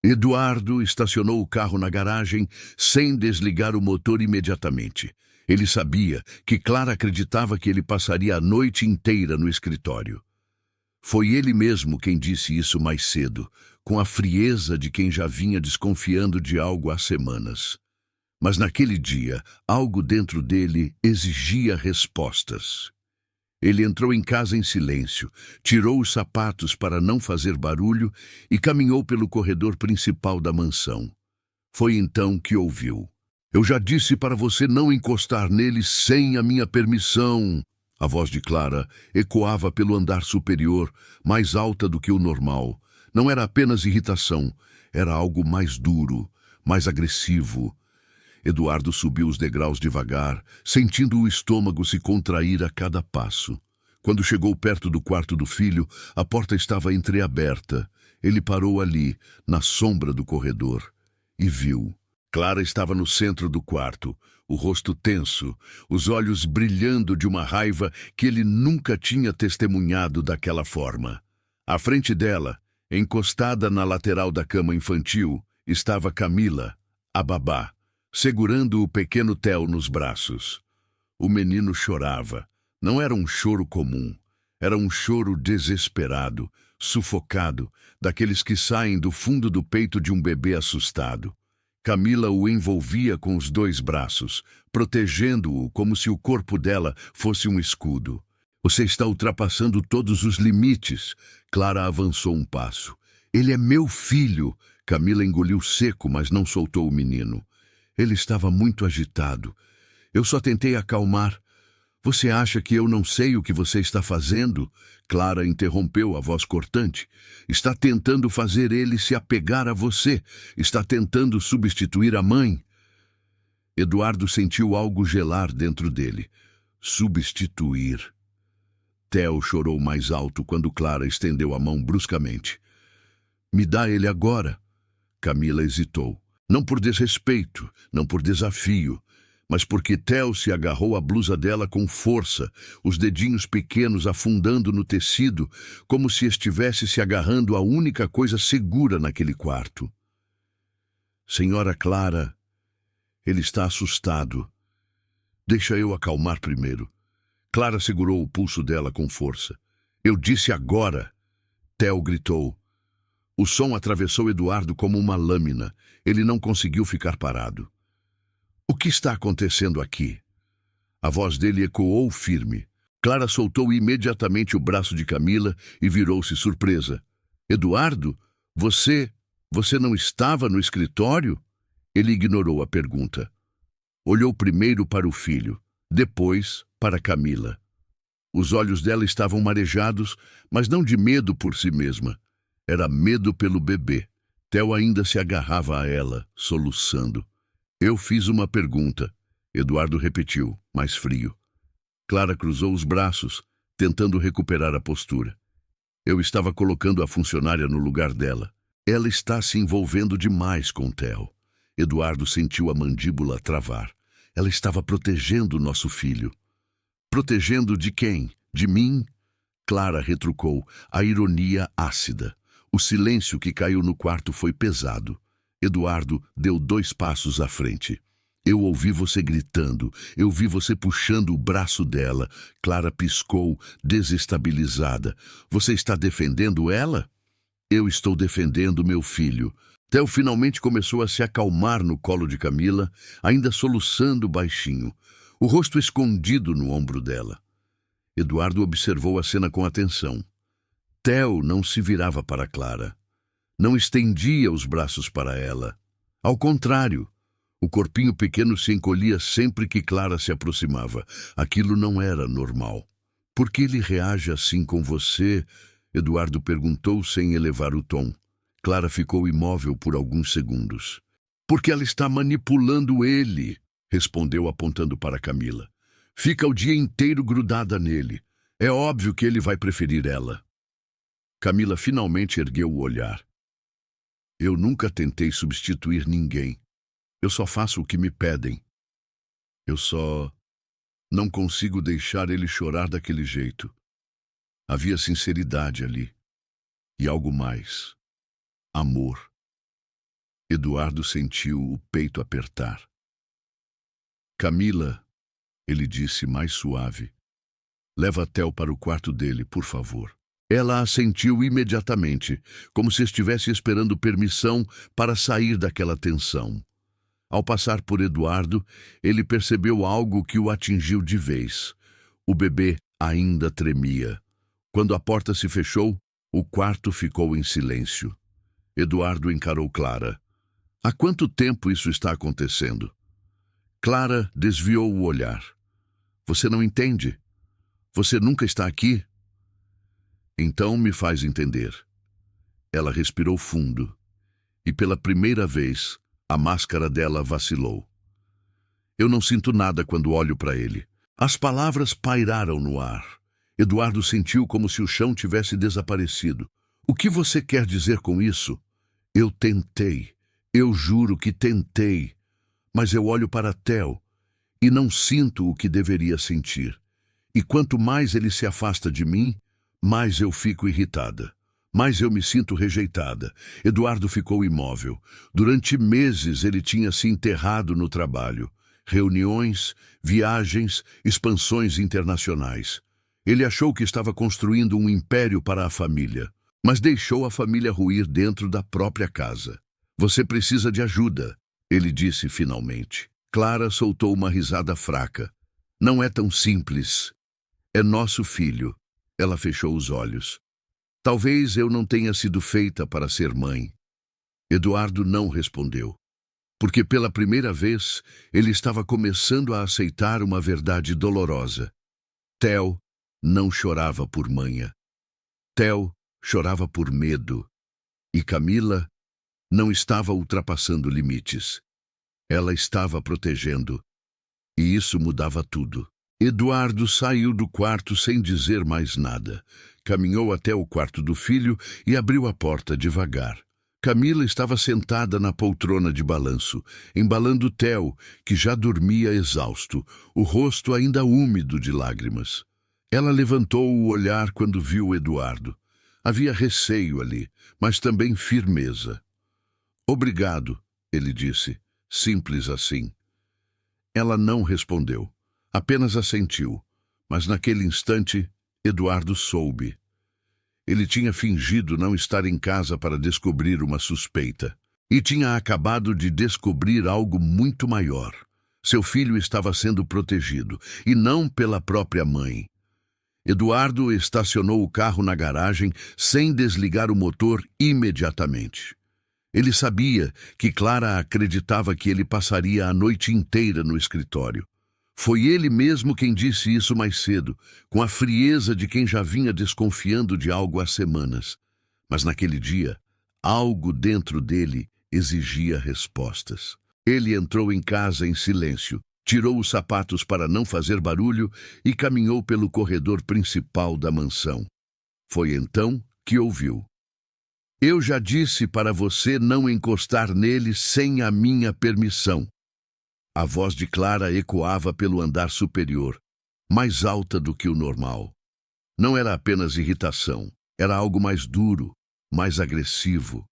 Eduardo estacionou o carro na garagem sem desligar o motor imediatamente. Ele sabia que Clara acreditava que ele passaria a noite inteira no escritório. Foi ele mesmo quem disse isso mais cedo, com a frieza de quem já vinha desconfiando de algo há semanas. Mas naquele dia, algo dentro dele exigia respostas. Ele entrou em casa em silêncio, tirou os sapatos para não fazer barulho e caminhou pelo corredor principal da mansão. Foi então que ouviu. "Eu já disse para você não encostar nele sem a minha permissão." A voz de Clara ecoava pelo andar superior, mais alta do que o normal. Não era apenas irritação, era algo mais duro, mais agressivo. Eduardo subiu os degraus devagar, sentindo o estômago se contrair a cada passo. Quando chegou perto do quarto do filho, a porta estava entreaberta. Ele parou ali, na sombra do corredor, e viu. Clara estava no centro do quarto, o rosto tenso, os olhos brilhando de uma raiva que ele nunca tinha testemunhado daquela forma. À frente dela, encostada na lateral da cama infantil, estava Camila, a babá, segurando o pequeno Theo nos braços. O menino chorava. Não era um choro comum. Era um choro desesperado, sufocado, daqueles que saem do fundo do peito de um bebê assustado. Camila o envolvia com os dois braços, protegendo-o como se o corpo dela fosse um escudo. "Você está ultrapassando todos os limites." Clara avançou um passo. "Ele é meu filho." Camila engoliu seco, mas não soltou o menino. Ele estava muito agitado. "Eu só tentei acalmar." "Você acha que eu não sei o que você está fazendo?" Clara interrompeu a voz cortante. "Está tentando fazer ele se apegar a você. Está tentando substituir a mãe." Eduardo sentiu algo gelar dentro dele. Substituir. Theo chorou mais alto quando Clara estendeu a mão bruscamente. "Me dá ele agora." Camila hesitou. Não por desrespeito, não por desafio, mas porque Theo se agarrou à blusa dela com força, os dedinhos pequenos afundando no tecido, como se estivesse se agarrando à única coisa segura naquele quarto. "Senhora Clara, ele está assustado. Deixa eu acalmar primeiro." Clara segurou o pulso dela com força. "Eu disse agora!" Theo gritou. O som atravessou Eduardo como uma lâmina. Ele não conseguiu ficar parado. "O que está acontecendo aqui?" A voz dele ecoou firme. Clara soltou imediatamente o braço de Camila e virou-se surpresa. "Eduardo, você não estava no escritório?" Ele ignorou a pergunta. Olhou primeiro para o filho, depois para Camila. Os olhos dela estavam marejados, mas não de medo por si mesma. Era medo pelo bebê. Theo ainda se agarrava a ela, soluçando. "Eu fiz uma pergunta." Eduardo repetiu, mais frio. Clara cruzou os braços, tentando recuperar a postura. "Eu estava colocando a funcionária no lugar dela. Ela está se envolvendo demais com Theo." Eduardo sentiu a mandíbula travar. "Ela estava protegendo nosso filho." "Protegendo de quem? De mim?" Clara retrucou, a ironia ácida. O silêncio que caiu no quarto foi pesado. Eduardo deu 2 passos à frente. "Eu ouvi você gritando. Eu vi você puxando o braço dela." Clara piscou, desestabilizada. "Você está defendendo ela?" "Eu estou defendendo meu filho." Theo finalmente começou a se acalmar no colo de Camila, ainda soluçando baixinho, o rosto escondido no ombro dela. Eduardo observou a cena com atenção. Theo não se virava para Clara. Não estendia os braços para ela. Ao contrário, o corpinho pequeno se encolhia sempre que Clara se aproximava. Aquilo não era normal. "Por que ele reage assim com você?" Eduardo perguntou sem elevar o tom. Clara ficou imóvel por alguns segundos. "Porque ela está manipulando ele", respondeu apontando para Camila. "Fica o dia inteiro grudada nele. É óbvio que ele vai preferir ela." Camila finalmente ergueu o olhar. "Eu nunca tentei substituir ninguém. Eu só faço o que me pedem. Eu só não consigo deixar ele chorar daquele jeito." Havia sinceridade ali. E algo mais. Amor. Eduardo sentiu o peito apertar. Camila, ele disse mais suave, leva Theo para o quarto dele, por favor. Ela assentiu imediatamente, como se estivesse esperando permissão para sair daquela tensão. Ao passar por Eduardo, ele percebeu algo que o atingiu de vez. O bebê ainda tremia. Quando a porta se fechou, o quarto ficou em silêncio. Eduardo encarou Clara. Há quanto tempo isso está acontecendo? Clara desviou o olhar. Você não entende? Você nunca está aqui? Então me faz entender. Ela respirou fundo. E pela primeira vez, a máscara dela vacilou. Eu não sinto nada quando olho para ele. As palavras pairaram no ar. Eduardo sentiu como se o chão tivesse desaparecido. O que você quer dizer com isso? Eu tentei. Eu juro que tentei. Mas eu olho para Theo e não sinto o que deveria sentir. E quanto mais ele se afasta de mim, mais eu fico irritada. Mais eu me sinto rejeitada. Eduardo ficou imóvel. Durante meses ele tinha se enterrado no trabalho. Reuniões, viagens, expansões internacionais. Ele achou que estava construindo um império para a família, mas deixou a família ruir dentro da própria casa. Você precisa de ajuda, ele disse finalmente. Clara soltou uma risada fraca. Não é tão simples. É nosso filho. Ela fechou os olhos. Talvez eu não tenha sido feita para ser mãe. Eduardo não respondeu, porque pela primeira vez ele estava começando a aceitar uma verdade dolorosa. Theo não chorava por manha. Theo chorava por medo. E Camila não estava ultrapassando limites. Ela estava protegendo. E isso mudava tudo. Eduardo saiu do quarto sem dizer mais nada. Caminhou até o quarto do filho e abriu a porta devagar. Camila estava sentada na poltrona de balanço, embalando Theo, que já dormia exausto, o rosto ainda úmido de lágrimas. Ela levantou o olhar quando viu Eduardo. Havia receio ali, mas também firmeza. Obrigado, ele disse, simples assim. Ela não respondeu, apenas assentiu, mas naquele instante Eduardo soube. Ele tinha fingido não estar em casa para descobrir uma suspeita. E tinha acabado de descobrir algo muito maior. Seu filho estava sendo protegido, e não pela própria mãe. Eduardo estacionou o carro na garagem sem desligar o motor imediatamente. Ele sabia que Clara acreditava que ele passaria a noite inteira no escritório. Foi ele mesmo quem disse isso mais cedo, com a frieza de quem já vinha desconfiando de algo há semanas. Mas naquele dia, algo dentro dele exigia respostas. Ele entrou em casa em silêncio, tirou os sapatos para não fazer barulho e caminhou pelo corredor principal da mansão. Foi então que ouviu. Eu já disse para você não encostar nele sem a minha permissão. A voz de Clara ecoava pelo andar superior, mais alta do que o normal. Não era apenas irritação, era algo mais duro, mais agressivo.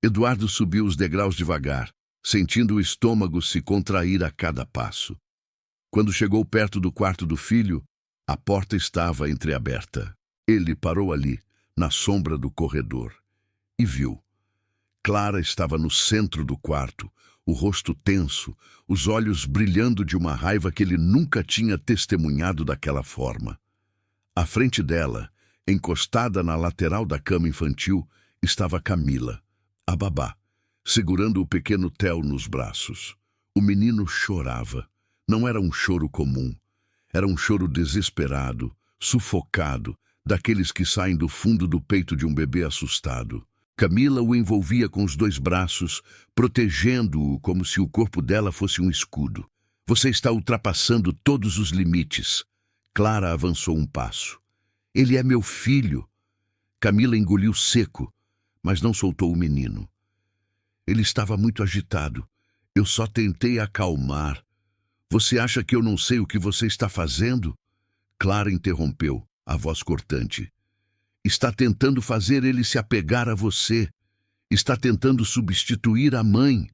Eduardo subiu os degraus devagar, sentindo o estômago se contrair a cada passo. Quando chegou perto do quarto do filho, a porta estava entreaberta. Ele parou ali, na sombra do corredor, e viu. Clara estava no centro do quarto, o rosto tenso, os olhos brilhando de uma raiva que ele nunca tinha testemunhado daquela forma. À frente dela, encostada na lateral da cama infantil, estava Camila, a babá, segurando o pequeno Theo nos braços. O menino chorava. Não era um choro comum. Era um choro desesperado, sufocado, daqueles que saem do fundo do peito de um bebê assustado. Camila o envolvia com os 2 braços, protegendo-o como se o corpo dela fosse um escudo. Você está ultrapassando todos os limites. Clara avançou um passo. Ele é meu filho. Camila engoliu seco, mas não soltou o menino. Ele estava muito agitado. Eu só tentei acalmar. Você acha que eu não sei o que você está fazendo? Clara interrompeu, a voz cortante. Está tentando fazer ele se apegar a você. Está tentando substituir a mãe.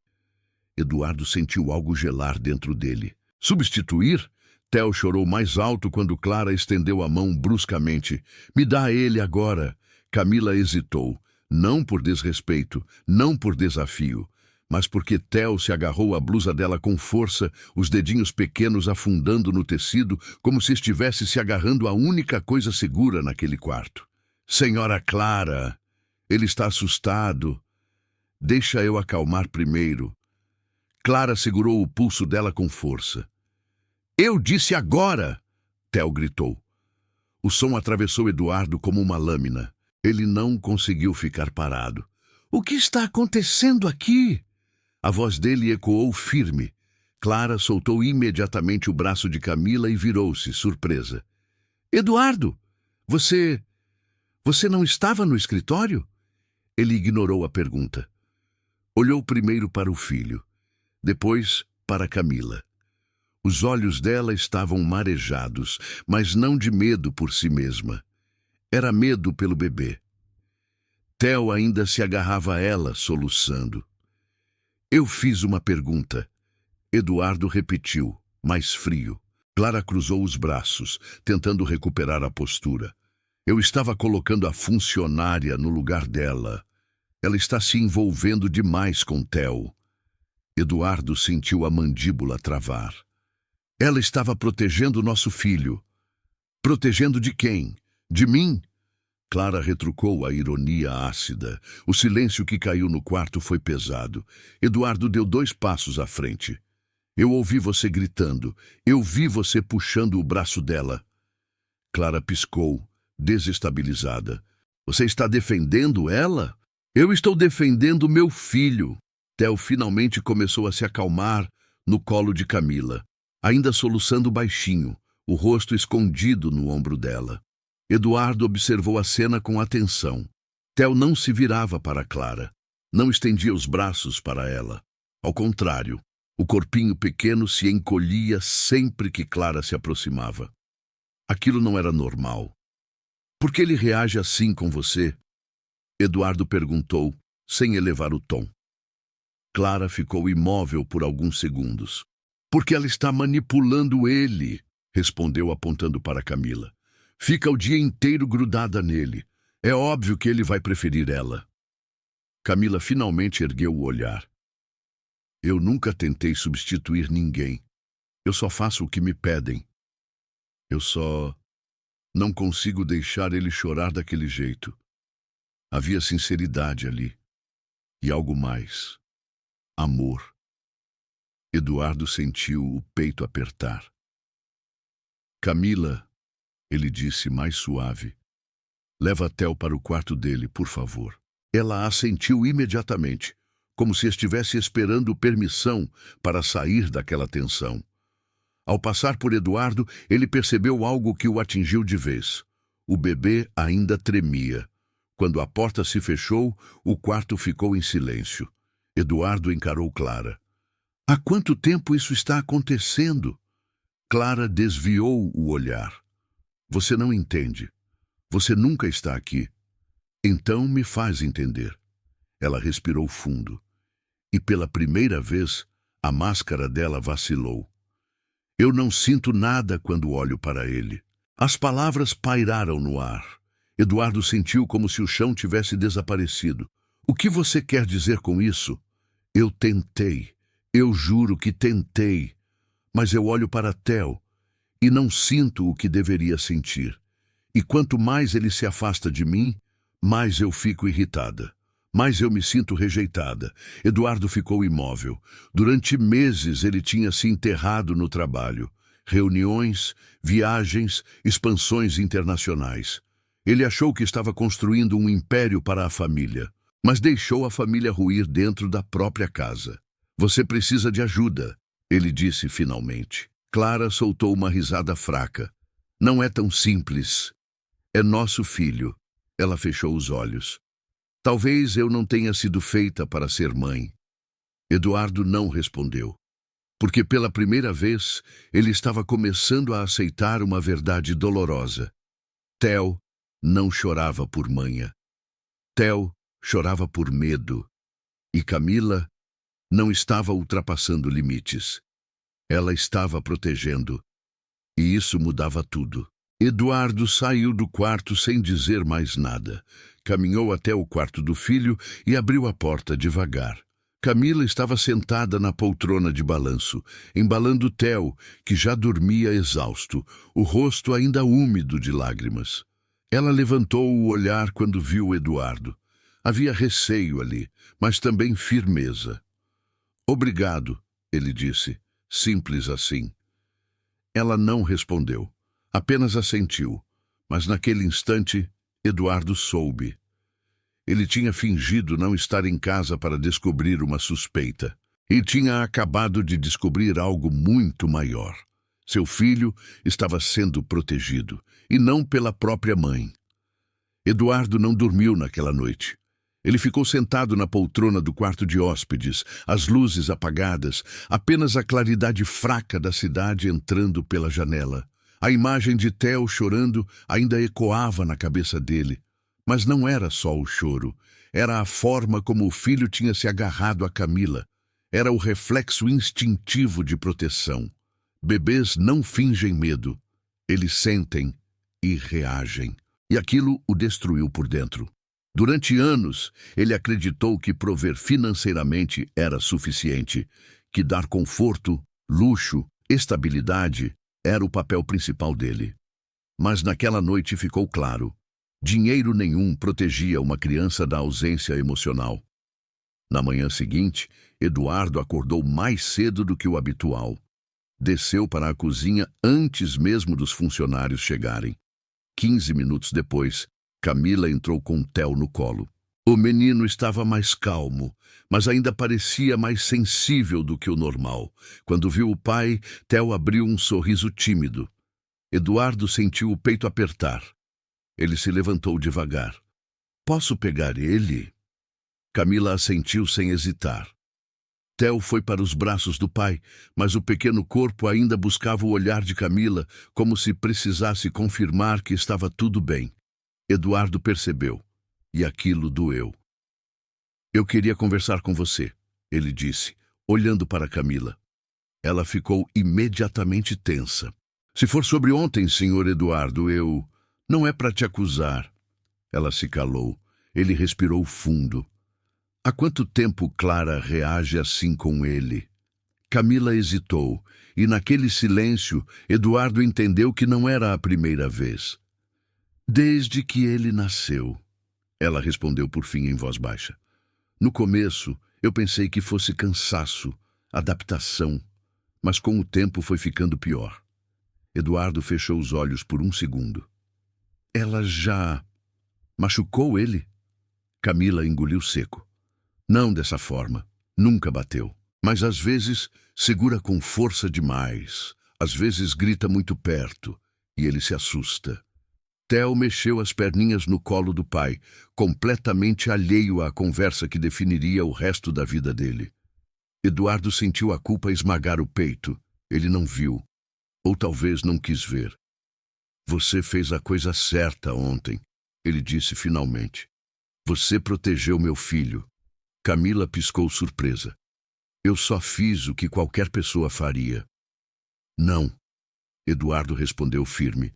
Eduardo sentiu algo gelar dentro dele. Substituir? Theo chorou mais alto quando Clara estendeu a mão bruscamente. Me dá ele agora. Camila hesitou. Não por desrespeito, não por desafio, mas porque Theo se agarrou à blusa dela com força, os dedinhos pequenos afundando no tecido, como se estivesse se agarrando à única coisa segura naquele quarto. Senhora Clara, ele está assustado. Deixa eu acalmar primeiro. Clara segurou o pulso dela com força. Eu disse agora! Theo gritou. O som atravessou Eduardo como uma lâmina. Ele não conseguiu ficar parado. O que está acontecendo aqui? A voz dele ecoou firme. Clara soltou imediatamente o braço de Camila e virou-se, surpresa. Eduardo, você não estava no escritório? Ele ignorou a pergunta. Olhou primeiro para o filho, depois para Camila. Os olhos dela estavam marejados, mas não de medo por si mesma. Era medo pelo bebê. Theo ainda se agarrava a ela, soluçando. Eu fiz uma pergunta. Eduardo repetiu, mais frio. Clara cruzou os braços, tentando recuperar a postura. Eu estava colocando a funcionária no lugar dela. Ela está se envolvendo demais com Theo. Eduardo sentiu a mandíbula travar. Ela estava protegendo nosso filho. Protegendo de quem? De mim? Clara retrucou a ironia ácida. O silêncio que caiu no quarto foi pesado. Eduardo deu 2 passos à frente. Eu ouvi você gritando. Eu vi você puxando o braço dela. Clara piscou, desestabilizada. Você está defendendo ela? Eu estou defendendo meu filho. Theo finalmente começou a se acalmar no colo de Camila, ainda soluçando baixinho, o rosto escondido no ombro dela. Eduardo observou a cena com atenção. Theo não se virava para Clara, não estendia os braços para ela. Ao contrário, o corpinho pequeno se encolhia sempre que Clara se aproximava. Aquilo não era normal. Por que ele reage assim com você? Eduardo perguntou, sem elevar o tom. Clara ficou imóvel por alguns segundos. Porque ela está manipulando ele, respondeu apontando para Camila. Fica o dia inteiro grudada nele. É óbvio que ele vai preferir ela. Camila finalmente ergueu o olhar. Eu nunca tentei substituir ninguém. Eu só faço o que me pedem. Eu só não consigo deixar ele chorar daquele jeito. Havia sinceridade ali. E algo mais. Amor. Eduardo sentiu o peito apertar. Camila, ele disse mais suave. Leva Theo para o quarto dele, por favor. Ela assentiu imediatamente, como se estivesse esperando permissão para sair daquela tensão. Ao passar por Eduardo, ele percebeu algo que o atingiu de vez. O bebê ainda tremia. Quando a porta se fechou, o quarto ficou em silêncio. Eduardo encarou Clara. Há quanto tempo isso está acontecendo? Clara desviou o olhar. Você não entende. Você nunca está aqui. Então me faz entender. Ela respirou fundo. E pela primeira vez, a máscara dela vacilou. Eu não sinto nada quando olho para ele. As palavras pairaram no ar. Eduardo sentiu como se o chão tivesse desaparecido. O que você quer dizer com isso? Eu tentei. Eu juro que tentei. Mas eu olho para Theo e não sinto o que deveria sentir. E quanto mais ele se afasta de mim, mais eu fico irritada. Mais eu me sinto rejeitada. Eduardo ficou imóvel. Durante meses ele tinha se enterrado no trabalho. Reuniões, viagens, expansões internacionais. Ele achou que estava construindo um império para a família, mas deixou a família ruir dentro da própria casa. Você precisa de ajuda, ele disse finalmente. Clara soltou uma risada fraca. Não é tão simples. É nosso filho. Ela fechou os olhos. Talvez eu não tenha sido feita para ser mãe. Eduardo não respondeu, porque pela primeira vez ele estava começando a aceitar uma verdade dolorosa. Theo não chorava por manha. Theo chorava por medo. E Camila não estava ultrapassando limites. Ela estava protegendo. E isso mudava tudo. Eduardo saiu do quarto sem dizer mais nada. Caminhou até o quarto do filho e abriu a porta devagar. Camila estava sentada na poltrona de balanço, embalando Theo, que já dormia exausto, o rosto ainda úmido de lágrimas. Ela levantou o olhar quando viu Eduardo. Havia receio ali, mas também firmeza. "Obrigado", ele disse, simples assim. Ela não respondeu, apenas assentiu, mas naquele instante, Eduardo soube. Ele tinha fingido não estar em casa para descobrir uma suspeita. E tinha acabado de descobrir algo muito maior. Seu filho estava sendo protegido, e não pela própria mãe. Eduardo não dormiu naquela noite. Ele ficou sentado na poltrona do quarto de hóspedes, as luzes apagadas, apenas a claridade fraca da cidade entrando pela janela. A imagem de Theo chorando ainda ecoava na cabeça dele. Mas não era só o choro, era a forma como o filho tinha se agarrado a Camila. Era o reflexo instintivo de proteção. Bebês não fingem medo, eles sentem e reagem. E aquilo o destruiu por dentro. Durante anos, ele acreditou que prover financeiramente era suficiente, que dar conforto, luxo, estabilidade era o papel principal dele. Mas naquela noite ficou claro. Dinheiro nenhum protegia uma criança da ausência emocional. Na manhã seguinte, Eduardo acordou mais cedo do que o habitual. Desceu para a cozinha antes mesmo dos funcionários chegarem. 15 minutos depois, Camila entrou com Theo no colo. O menino estava mais calmo, mas ainda parecia mais sensível do que o normal. Quando viu o pai, Theo abriu um sorriso tímido. Eduardo sentiu o peito apertar. Ele se levantou devagar. "Posso pegar ele?" Camila assentiu sem hesitar. Theo foi para os braços do pai, mas o pequeno corpo ainda buscava o olhar de Camila, como se precisasse confirmar que estava tudo bem. Eduardo percebeu, e aquilo doeu. "Eu queria conversar com você", ele disse, olhando para Camila. Ela ficou imediatamente tensa. "Se for sobre ontem, senhor Eduardo, eu... Não é para te acusar." Ela se calou. Ele respirou fundo. Há quanto tempo Clara reage assim com ele? Camila hesitou, e naquele silêncio, Eduardo entendeu que não era a primeira vez. "Desde que ele nasceu", ela respondeu por fim em voz baixa. "No começo, eu pensei que fosse cansaço, adaptação, mas com o tempo foi ficando pior." Eduardo fechou os olhos por um segundo. "Ela já machucou ele?" Camila engoliu seco. "Não dessa forma. Nunca bateu. Mas às vezes segura com força demais. Às vezes grita muito perto e ele se assusta." Theo mexeu as perninhas no colo do pai, completamente alheio à conversa que definiria o resto da vida dele. Eduardo sentiu a culpa esmagar o peito. Ele não viu. Ou talvez não quis ver. "Você fez a coisa certa ontem", ele disse finalmente. "Você protegeu meu filho." Camila piscou surpresa. "Eu só fiz o que qualquer pessoa faria." "Não", Eduardo respondeu firme.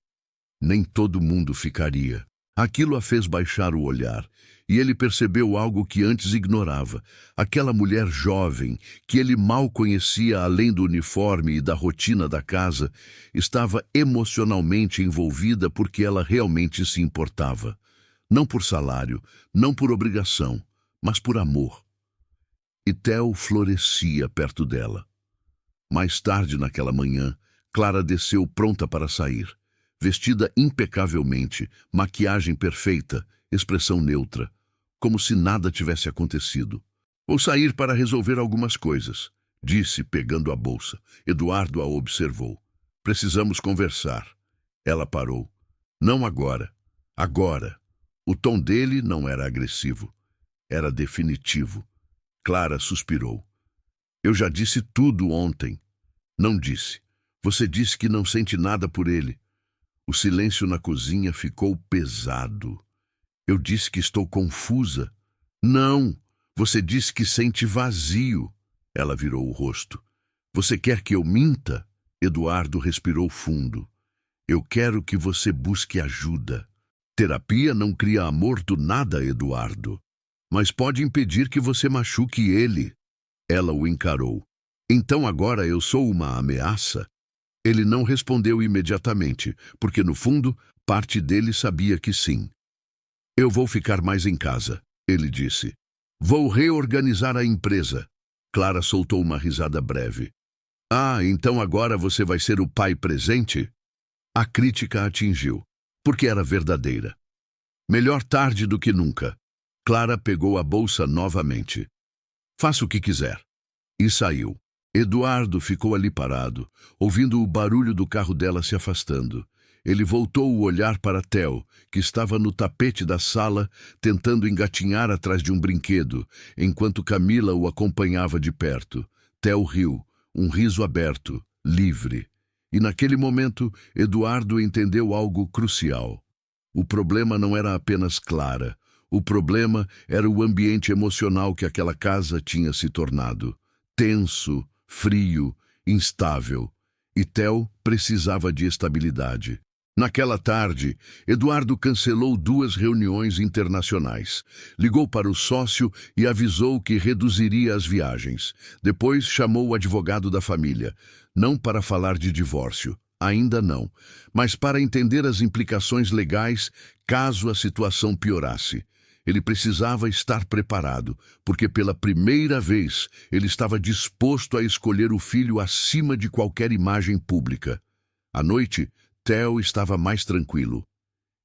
"Nem todo mundo ficaria." Aquilo a fez baixar o olhar, e ele percebeu algo que antes ignorava. Aquela mulher jovem, que ele mal conhecia além do uniforme e da rotina da casa, estava emocionalmente envolvida porque ela realmente se importava. Não por salário, não por obrigação, mas por amor. E Theo florescia perto dela. Mais tarde naquela manhã, Clara desceu pronta para sair. Vestida impecavelmente, maquiagem perfeita, expressão neutra, como se nada tivesse acontecido. "Vou sair para resolver algumas coisas", disse, pegando a bolsa. Eduardo a observou. "Precisamos conversar." Ela parou. "Não agora. Agora." O tom dele não era agressivo. Era definitivo. Clara suspirou. "Eu já disse tudo ontem." "Não disse. Você disse que não sente nada por ele." O silêncio na cozinha ficou pesado. "Eu disse que estou confusa." Não, você disse que sente vazio. Ela virou o rosto. Você quer que eu minta? Eduardo respirou fundo. Eu quero que você busque ajuda. Terapia não cria amor do nada, Eduardo. Mas pode impedir que você machuque ele. Ela o encarou. Então agora eu sou uma ameaça? Ele não respondeu imediatamente, porque no fundo, parte dele sabia que sim. Eu vou ficar mais em casa, ele disse. Vou reorganizar a empresa. Clara soltou uma risada breve. Ah, então agora você vai ser o pai presente? A crítica a atingiu, porque era verdadeira. Melhor tarde do que nunca. Clara pegou a bolsa novamente. Faça o que quiser. E saiu. Eduardo ficou ali parado, ouvindo o barulho do carro dela se afastando. Ele voltou o olhar para Theo, que estava no tapete da sala, tentando engatinhar atrás de um brinquedo, enquanto Camila o acompanhava de perto. Theo riu, um riso aberto, livre. E naquele momento, Eduardo entendeu algo crucial. O problema não era apenas Clara. O problema era o ambiente emocional que aquela casa tinha se tornado. Tenso, frio, instável. E Theo precisava de estabilidade. Naquela tarde, Eduardo cancelou 2 reuniões internacionais. Ligou para o sócio e avisou que reduziria as viagens. Depois chamou o advogado da família. Não para falar de divórcio, ainda não, mas para entender as implicações legais caso a situação piorasse. Ele precisava estar preparado, porque pela primeira vez ele estava disposto a escolher o filho acima de qualquer imagem pública. À noite, Theo estava mais tranquilo.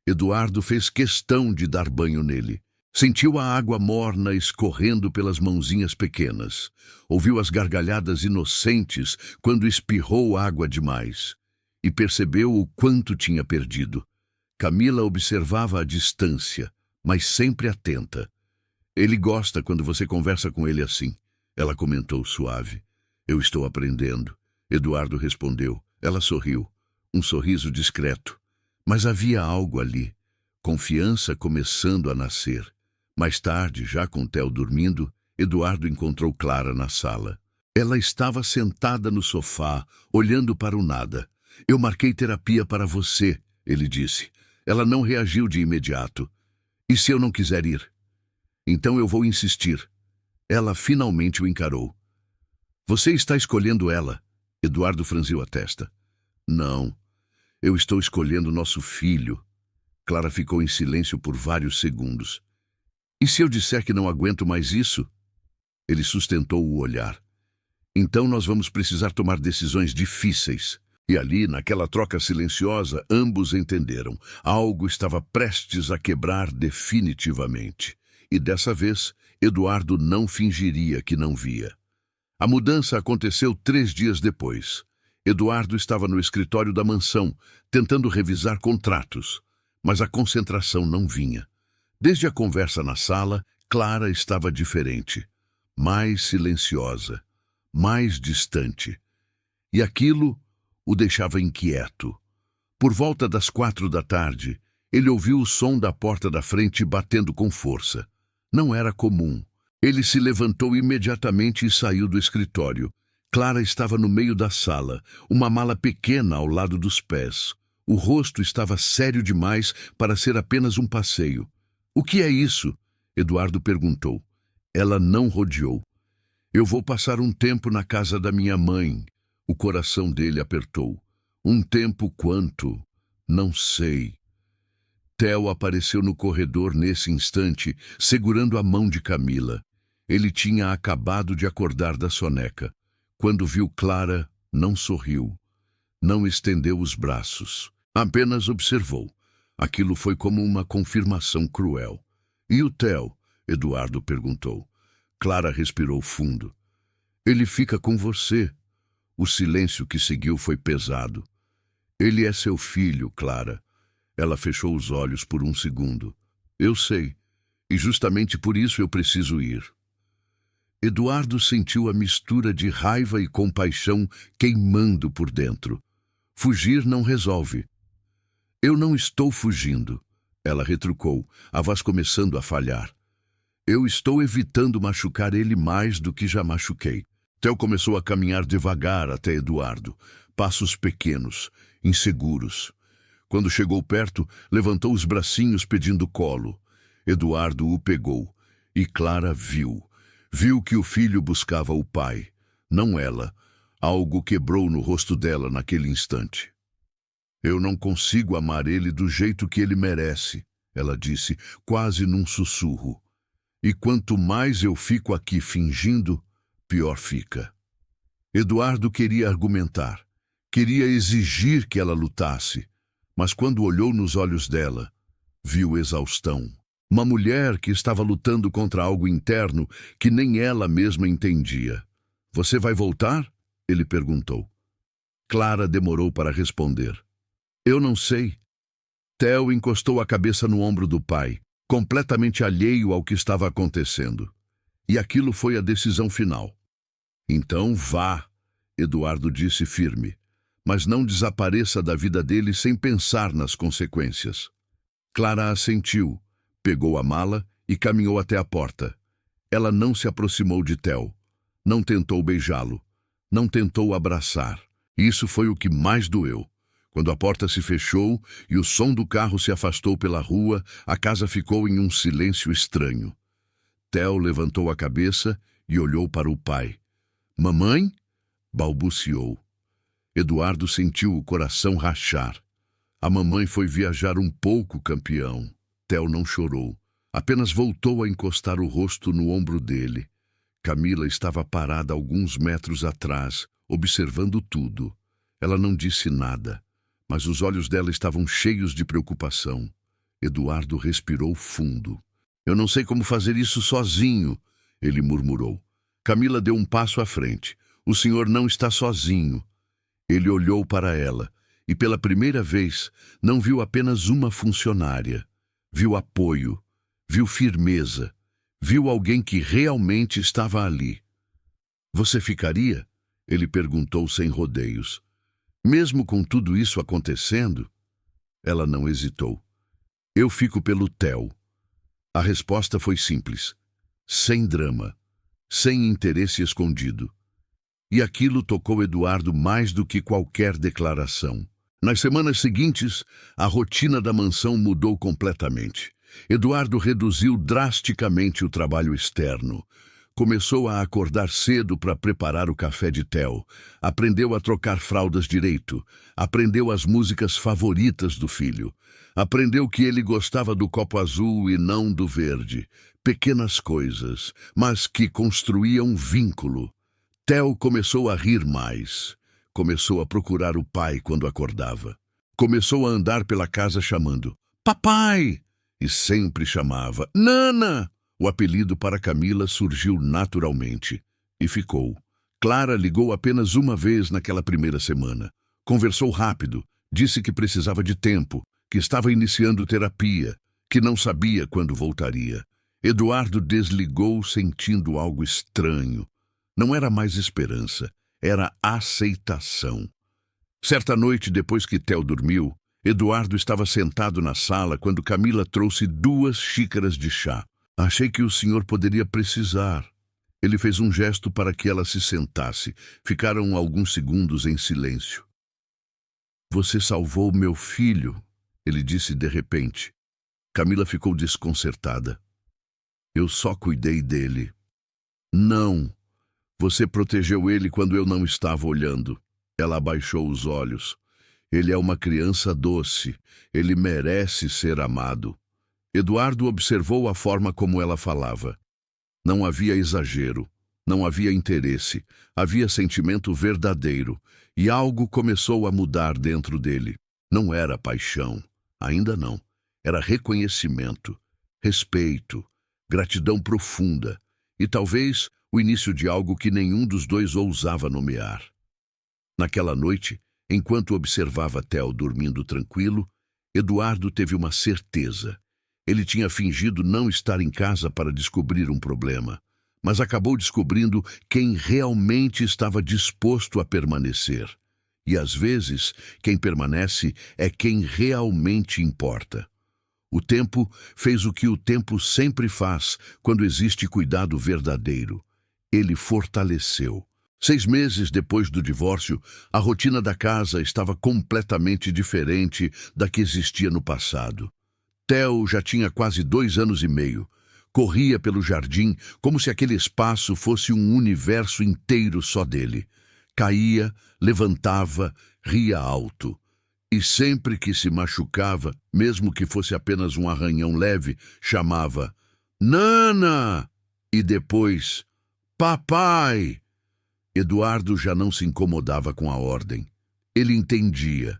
Eduardo fez questão de dar banho nele. Sentiu a água morna escorrendo pelas mãozinhas pequenas. Ouviu as gargalhadas inocentes quando espirrou água demais. E percebeu o quanto tinha perdido. Camila observava à distância, mas sempre atenta. Ele gosta quando você conversa com ele assim, ela comentou suave. Eu estou aprendendo. Eduardo respondeu. Ela sorriu. Um sorriso discreto. Mas havia algo ali. Confiança começando a nascer. Mais tarde, já com Theo dormindo, Eduardo encontrou Clara na sala. Ela estava sentada no sofá, olhando para o nada. Eu marquei terapia para você, ele disse. Ela não reagiu de imediato. E se eu não quiser ir? Então eu vou insistir. Ela finalmente o encarou. Você está escolhendo ela. Eduardo franziu a testa. Não. Eu estou escolhendo nosso filho. Clara ficou em silêncio por vários segundos. E se eu disser que não aguento mais isso? Ele sustentou o olhar. Então nós vamos precisar tomar decisões difíceis. E ali, naquela troca silenciosa, ambos entenderam. Algo estava prestes a quebrar definitivamente. E dessa vez, Eduardo não fingiria que não via. A mudança aconteceu 3 dias depois. Eduardo estava no escritório da mansão, tentando revisar contratos. Mas a concentração não vinha. Desde a conversa na sala, Clara estava diferente. Mais silenciosa, mais distante. E aquilo o deixava inquieto. Por volta das 4 da tarde, ele ouviu o som da porta da frente batendo com força. Não era comum. Ele se levantou imediatamente e saiu do escritório. Clara estava no meio da sala, uma mala pequena ao lado dos pés. O rosto estava sério demais para ser apenas um passeio. O que é isso? Eduardo perguntou. Ela não rodeou. Eu vou passar um tempo na casa da minha mãe. O coração dele apertou. Um tempo quanto? Não sei. Theo apareceu no corredor nesse instante, segurando a mão de Camila. Ele tinha acabado de acordar da soneca. Quando viu Clara, não sorriu. Não estendeu os braços. Apenas observou. Aquilo foi como uma confirmação cruel. E o Theo? Eduardo perguntou. Clara respirou fundo. Ele fica com você. O silêncio que seguiu foi pesado. Ele é seu filho, Clara. Ela fechou os olhos por um segundo. Eu sei. E justamente por isso eu preciso ir. Eduardo sentiu a mistura de raiva e compaixão queimando por dentro. Fugir não resolve. Eu não estou fugindo. Ela retrucou, a voz começando a falhar. Eu estou evitando machucar ele mais do que já machuquei. Theo começou a caminhar devagar até Eduardo, passos pequenos, inseguros. Quando chegou perto, levantou os bracinhos pedindo colo. Eduardo o pegou, e Clara viu. Viu que o filho buscava o pai, não ela. Algo quebrou no rosto dela naquele instante. Eu não consigo amar ele do jeito que ele merece, ela disse, quase num sussurro. E quanto mais eu fico aqui fingindo, pior fica. Eduardo queria argumentar, queria exigir que ela lutasse, mas quando olhou nos olhos dela, viu exaustão. Uma mulher que estava lutando contra algo interno que nem ela mesma entendia. Você vai voltar? Ele perguntou. Clara demorou para responder. Eu não sei. Theo encostou a cabeça no ombro do pai, completamente alheio ao que estava acontecendo. E aquilo foi a decisão final. Então vá, Eduardo disse firme, mas não desapareça da vida dele sem pensar nas consequências. Clara assentiu, pegou a mala e caminhou até a porta. Ela não se aproximou de Theo, não tentou beijá-lo, não tentou abraçar. Isso foi o que mais doeu. Quando a porta se fechou e o som do carro se afastou pela rua, a casa ficou em um silêncio estranho. Theo levantou a cabeça e olhou para o pai. Mamãe? Balbuciou. Eduardo sentiu o coração rachar. A mamãe foi viajar um pouco, campeão. Theo não chorou, apenas voltou a encostar o rosto no ombro dele. Camila estava parada alguns metros atrás, observando tudo. Ela não disse nada, mas os olhos dela estavam cheios de preocupação. Eduardo respirou fundo. Eu não sei como fazer isso sozinho, ele murmurou. Camila deu um passo à frente. O senhor não está sozinho. Ele olhou para ela e, pela primeira vez, não viu apenas uma funcionária. Viu apoio, viu firmeza, viu alguém que realmente estava ali. Você ficaria? Ele perguntou sem rodeios. Mesmo com tudo isso acontecendo? Ela não hesitou. Eu fico pelo Theo. A resposta foi simples, sem drama, sem interesse escondido. E aquilo tocou Eduardo mais do que qualquer declaração. Nas semanas seguintes, a rotina da mansão mudou completamente. Eduardo reduziu drasticamente o trabalho externo. Começou a acordar cedo para preparar o café de Theo. Aprendeu a trocar fraldas direito. Aprendeu as músicas favoritas do filho. Aprendeu que ele gostava do copo azul e não do verde. Pequenas coisas, mas que construíam vínculo. Theo começou a rir mais. Começou a procurar o pai quando acordava. Começou a andar pela casa chamando "Papai!" E sempre chamava "Nana!" O apelido para Camila surgiu naturalmente. E ficou. Clara ligou apenas uma vez naquela primeira semana. Conversou rápido, disse que precisava de tempo, que estava iniciando terapia, que não sabia quando voltaria. Eduardo desligou sentindo algo estranho. Não era mais esperança, era aceitação. Certa noite, depois que Theo dormiu, Eduardo estava sentado na sala quando Camila trouxe 2 xícaras de chá. Achei que o senhor poderia precisar. Ele fez um gesto para que ela se sentasse. Ficaram alguns segundos em silêncio. Você salvou meu filho, ele disse de repente. Camila ficou desconcertada. Eu só cuidei dele. Não. Você protegeu ele quando eu não estava olhando. Ela abaixou os olhos. Ele é uma criança doce. Ele merece ser amado. Eduardo observou a forma como ela falava. Não havia exagero. Não havia interesse. Havia sentimento verdadeiro. E algo começou a mudar dentro dele. Não era paixão. Ainda não. Era reconhecimento, respeito, gratidão profunda. E talvez o início de algo que nenhum dos dois ousava nomear. Naquela noite, enquanto observava Theo dormindo tranquilo, Eduardo teve uma certeza. Ele tinha fingido não estar em casa para descobrir um problema, mas acabou descobrindo quem realmente estava disposto a permanecer. E às vezes, quem permanece é quem realmente importa. O tempo fez o que o tempo sempre faz quando existe cuidado verdadeiro. Ele fortaleceu. 6 meses depois do divórcio, a rotina da casa estava completamente diferente da que existia no passado. Theo já tinha quase 2 anos e meio. Corria pelo jardim como se aquele espaço fosse um universo inteiro só dele. Caía, levantava, ria alto. E sempre que se machucava, mesmo que fosse apenas um arranhão leve, chamava "Nana!" e depois "Papai!" Eduardo já não se incomodava com a ordem. Ele entendia.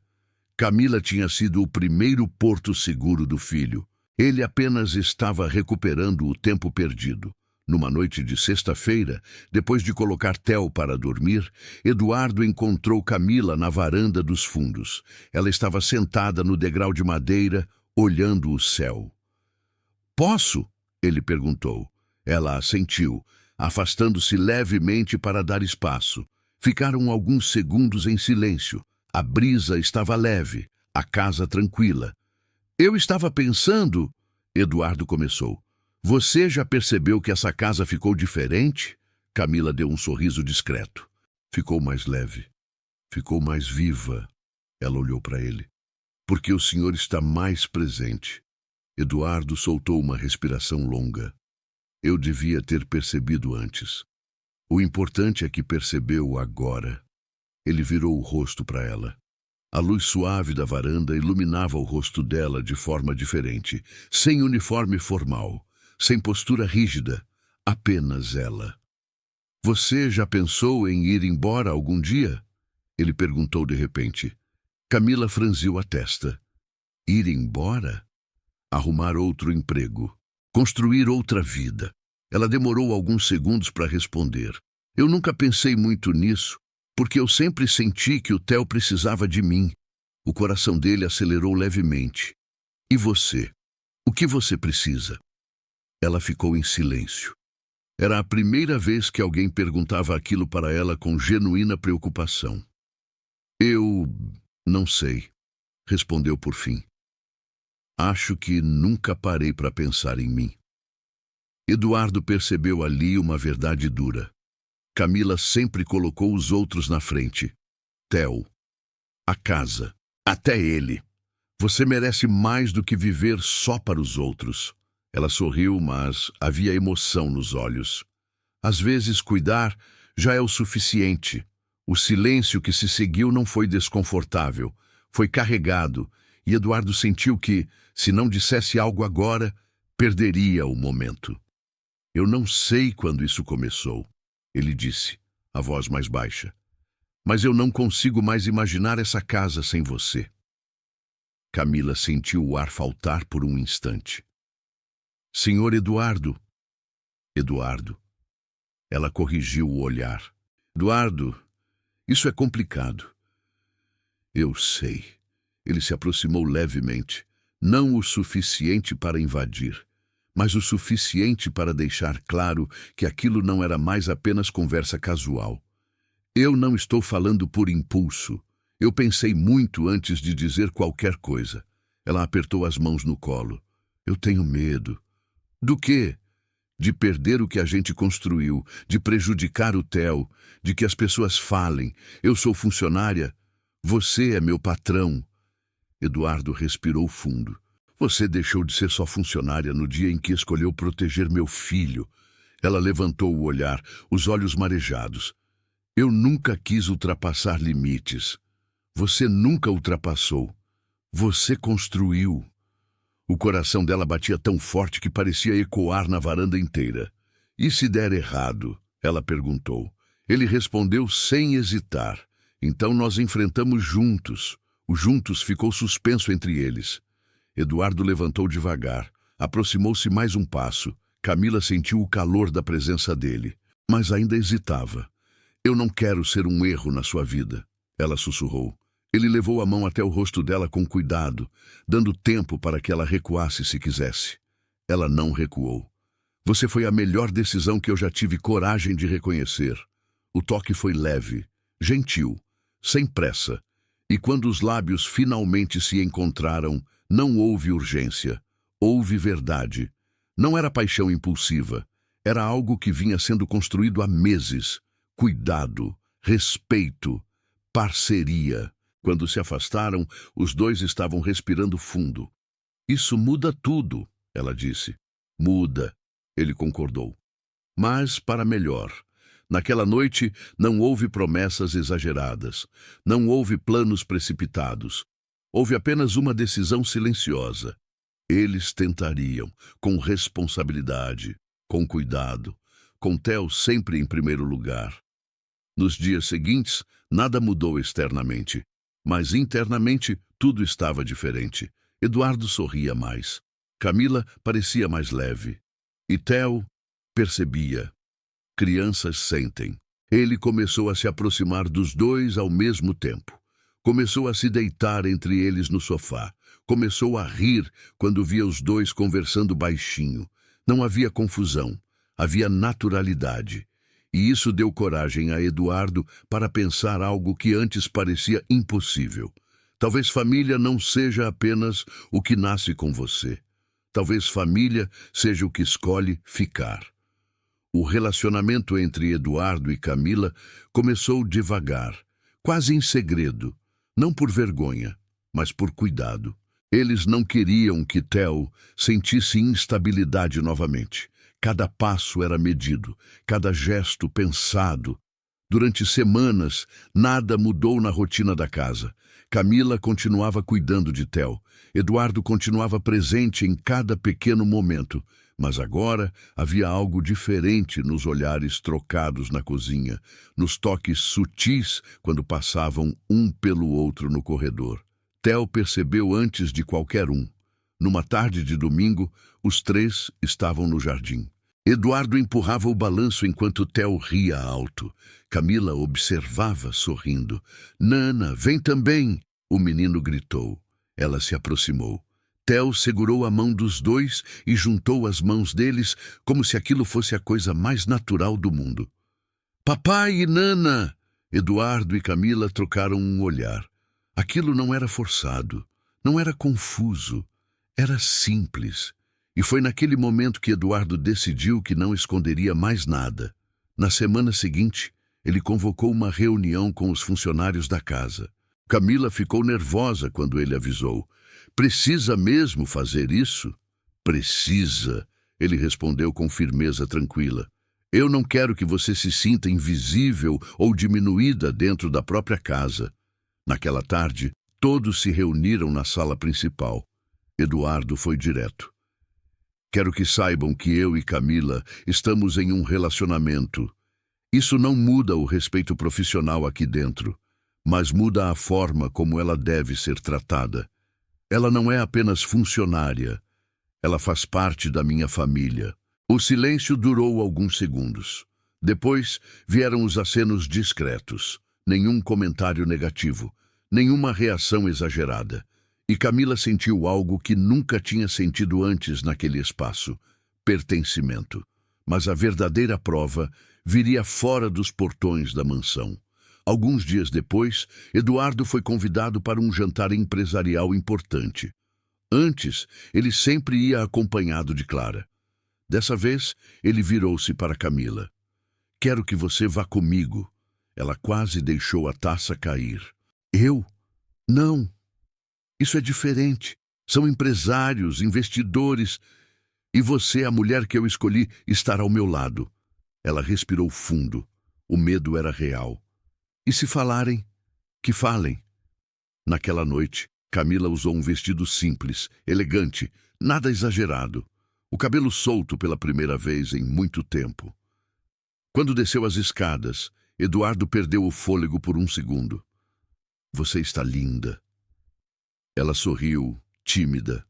Camila tinha sido o primeiro porto seguro do filho. Ele apenas estava recuperando o tempo perdido. Numa noite de sexta-feira, depois de colocar Theo para dormir, Eduardo encontrou Camila na varanda dos fundos. Ela estava sentada no degrau de madeira, olhando o céu. "Posso?" ele perguntou. Ela assentiu, afastando-se levemente para dar espaço. Ficaram alguns segundos em silêncio. A brisa estava leve, a casa tranquila. "Eu estava pensando..." Eduardo começou. "Você já percebeu que essa casa ficou diferente?" Camila deu um sorriso discreto. "Ficou mais leve. Ficou mais viva." Ela olhou para ele. "Porque o senhor está mais presente." Eduardo soltou uma respiração longa. "Eu devia ter percebido antes. O importante é que percebeu agora." Ele virou o rosto para ela. A luz suave da varanda iluminava o rosto dela de forma diferente, sem uniforme formal, sem postura rígida, apenas ela. "Você já pensou em ir embora algum dia?" ele perguntou de repente. Camila franziu a testa. Ir embora? Arrumar outro emprego. Construir outra vida. Ela demorou alguns segundos para responder. "Eu nunca pensei muito nisso, porque eu sempre senti que o Theo precisava de mim." O coração dele acelerou levemente. "E você? O que você precisa?" Ela ficou em silêncio. Era a primeira vez que alguém perguntava aquilo para ela com genuína preocupação. "Eu não sei", respondeu por fim. "Acho que nunca parei para pensar em mim." Eduardo percebeu ali uma verdade dura. Camila sempre colocou os outros na frente. Theo, a casa, até ele. "Você merece mais do que viver só para os outros." Ela sorriu, mas havia emoção nos olhos. "Às vezes cuidar já é o suficiente." O silêncio que se seguiu não foi desconfortável, foi carregado, e Eduardo sentiu que, se não dissesse algo agora, perderia o momento. "Eu não sei quando isso começou", ele disse, a voz mais baixa. "Mas eu não consigo mais imaginar essa casa sem você." Camila sentiu o ar faltar por um instante. "Senhor Eduardo." "Eduardo." Ela corrigiu o olhar. "Eduardo, isso é complicado." "Eu sei." Ele se aproximou levemente. Não o suficiente para invadir, mas o suficiente para deixar claro que aquilo não era mais apenas conversa casual. "Eu não estou falando por impulso. Eu pensei muito antes de dizer qualquer coisa." Ela apertou as mãos no colo. "Eu tenho medo." "Do quê?" "De perder o que a gente construiu, de prejudicar o Theo, de que as pessoas falem. Eu sou funcionária. Você é meu patrão." Eduardo respirou fundo. "Você deixou de ser só funcionária no dia em que escolheu proteger meu filho." Ela levantou o olhar, os olhos marejados. "Eu nunca quis ultrapassar limites. Você nunca ultrapassou. Você construiu." O coração dela batia tão forte que parecia ecoar na varanda inteira. "E se der errado?" ela perguntou. Ele respondeu sem hesitar. "Então nós enfrentamos juntos." O juntos ficou suspenso entre eles. Eduardo levantou devagar, aproximou-se mais um passo. Camila sentiu o calor da presença dele, mas ainda hesitava. "Eu não quero ser um erro na sua vida", ela sussurrou. Ele levou a mão até o rosto dela com cuidado, dando tempo para que ela recuasse se quisesse. Ela não recuou. "Você foi a melhor decisão que eu já tive coragem de reconhecer." O toque foi leve, gentil, sem pressa. E quando os lábios finalmente se encontraram, não houve urgência. Houve verdade. Não era paixão impulsiva. Era algo que vinha sendo construído há meses. Cuidado, respeito, parceria. Quando se afastaram, os dois estavam respirando fundo. Isso muda tudo, ela disse. Muda, ele concordou. Mas para melhor. Naquela noite não houve promessas exageradas. Não houve planos precipitados. Houve apenas uma decisão silenciosa. Eles tentariam, com responsabilidade, com cuidado, com Theo sempre em primeiro lugar. Nos dias seguintes, nada mudou externamente, mas internamente tudo estava diferente. Eduardo sorria mais. Camila parecia mais leve. E Theo percebia. Crianças sentem. Ele começou a se aproximar dos dois ao mesmo tempo. Começou a se deitar entre eles no sofá. Começou a rir quando via os dois conversando baixinho. Não havia confusão, havia naturalidade. E isso deu coragem a Eduardo para pensar algo que antes parecia impossível. Talvez família não seja apenas o que nasce com você. Talvez família seja o que escolhe ficar. O relacionamento entre Eduardo e Camila começou devagar, quase em segredo, não por vergonha, mas por cuidado. Eles não queriam que Theo sentisse instabilidade novamente. Cada passo era medido, cada gesto pensado. Durante semanas, nada mudou na rotina da casa. Camila continuava cuidando de Theo. Eduardo continuava presente em cada pequeno momento. Mas agora havia algo diferente nos olhares trocados na cozinha, nos toques sutis quando passavam um pelo outro no corredor. Theo percebeu antes de qualquer um. Numa tarde de domingo, os três estavam no jardim. Eduardo empurrava o balanço enquanto Theo ria alto. Camila observava, sorrindo. "Nana, vem também!" O menino gritou. Ela se aproximou. Theo segurou a mão dos dois e juntou as mãos deles como se aquilo fosse a coisa mais natural do mundo. "Papai e Nana!" Eduardo e Camila trocaram um olhar. Aquilo não era forçado, não era confuso, era simples. E foi naquele momento que Eduardo decidiu que não esconderia mais nada. Na semana seguinte, ele convocou uma reunião com os funcionários da casa. Camila ficou nervosa quando ele avisou. "Precisa mesmo fazer isso?" "Precisa", ele respondeu com firmeza tranquila. "Eu não quero que você se sinta invisível ou diminuída dentro da própria casa." Naquela tarde, todos se reuniram na sala principal. Eduardo foi direto. "Quero que saibam que eu e Camila estamos em um relacionamento. Isso não muda o respeito profissional aqui dentro, mas muda a forma como ela deve ser tratada. Ela não é apenas funcionária. Ela faz parte da minha família." O silêncio durou alguns segundos. Depois vieram os acenos discretos. Nenhum comentário negativo, nenhuma reação exagerada. E Camila sentiu algo que nunca tinha sentido antes naquele espaço: pertencimento. Mas a verdadeira prova viria fora dos portões da mansão. Alguns dias depois, Eduardo foi convidado para um jantar empresarial importante. Antes, ele sempre ia acompanhado de Clara. Dessa vez, ele virou-se para Camila. "Quero que você vá comigo." Ela quase deixou a taça cair. "Eu? Não. Isso é diferente. São empresários, investidores. E você, a mulher que eu escolhi, estará ao meu lado." Ela respirou fundo. O medo era real. "E se falarem? Que falem." Naquela noite, Camila usou um vestido simples, elegante, nada exagerado. O cabelo solto pela primeira vez em muito tempo. Quando desceu as escadas, Eduardo perdeu o fôlego por um segundo. "Você está linda." Ela sorriu, tímida.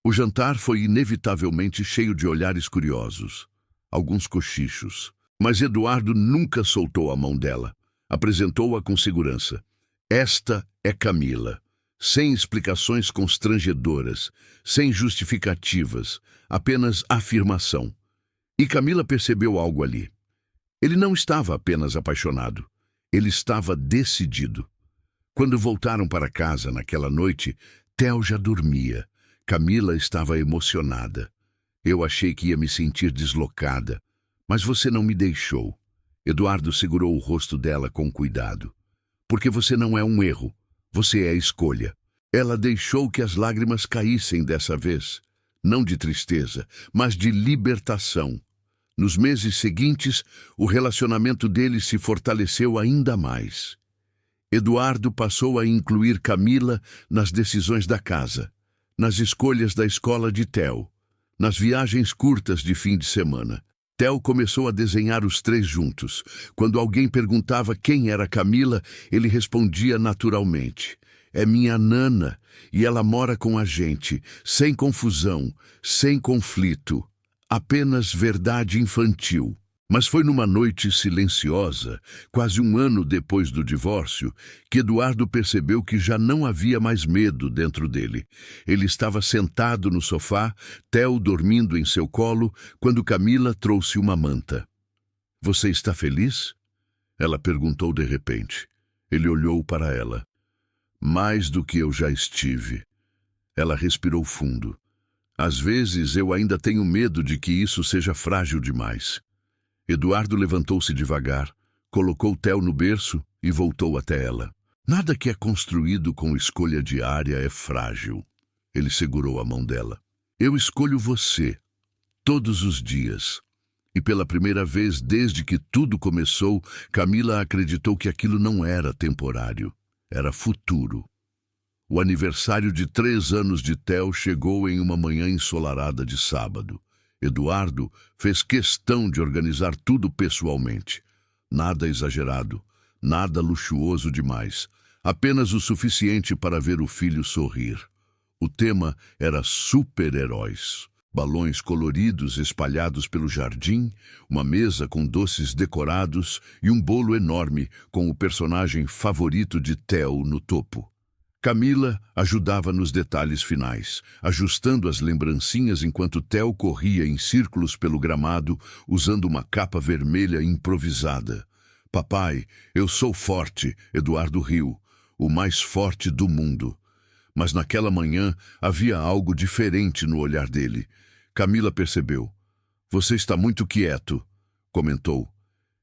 O jantar foi inevitavelmente cheio de olhares curiosos, alguns cochichos. Mas Eduardo nunca soltou a mão dela. Apresentou-a com segurança. "Esta é Camila." Sem explicações constrangedoras, sem justificativas, apenas afirmação. E Camila percebeu algo ali. Ele não estava apenas apaixonado. Ele estava decidido. Quando voltaram para casa naquela noite, Theo já dormia. Camila estava emocionada. Eu achei que ia me sentir deslocada, mas você não me deixou. Eduardo segurou o rosto dela com cuidado. Porque você não é um erro, você é a escolha. Ela deixou que as lágrimas caíssem dessa vez, não de tristeza, mas de libertação. Nos meses seguintes, o relacionamento deles se fortaleceu ainda mais. Eduardo passou a incluir Camila nas decisões da casa, nas escolhas da escola de Theo, nas viagens curtas de fim de semana. Theo começou a desenhar os três juntos. Quando alguém perguntava quem era Camila, ele respondia naturalmente: é minha nana, e ela mora com a gente, sem confusão, sem conflito. Apenas verdade infantil. Mas foi numa noite silenciosa, quase um ano depois do divórcio, que Eduardo percebeu que já não havia mais medo dentro dele. Ele estava sentado no sofá, Theo dormindo em seu colo, quando Camila trouxe uma manta. Você está feliz? Ela perguntou de repente. Ele olhou para ela. Mais do que eu já estive. Ela respirou fundo. Às vezes eu ainda tenho medo de que isso seja frágil demais. Eduardo levantou-se devagar, colocou Theo no berço e voltou até ela. Nada que é construído com escolha diária é frágil. Ele segurou a mão dela. Eu escolho você, todos os dias. E pela primeira vez desde que tudo começou, Camila acreditou que aquilo não era temporário, era futuro. O aniversário de 3 anos de Theo chegou em uma manhã ensolarada de sábado. Eduardo fez questão de organizar tudo pessoalmente. Nada exagerado, nada luxuoso demais, apenas o suficiente para ver o filho sorrir. O tema era super-heróis. Balões coloridos espalhados pelo jardim, uma mesa com doces decorados e um bolo enorme com o personagem favorito de Theo no topo. Camila ajudava nos detalhes finais, ajustando as lembrancinhas enquanto Theo corria em círculos pelo gramado, usando uma capa vermelha improvisada. Papai, eu sou forte, Eduardo riu, o mais forte do mundo. Mas naquela manhã havia algo diferente no olhar dele. Camila percebeu. Você está muito quieto, comentou.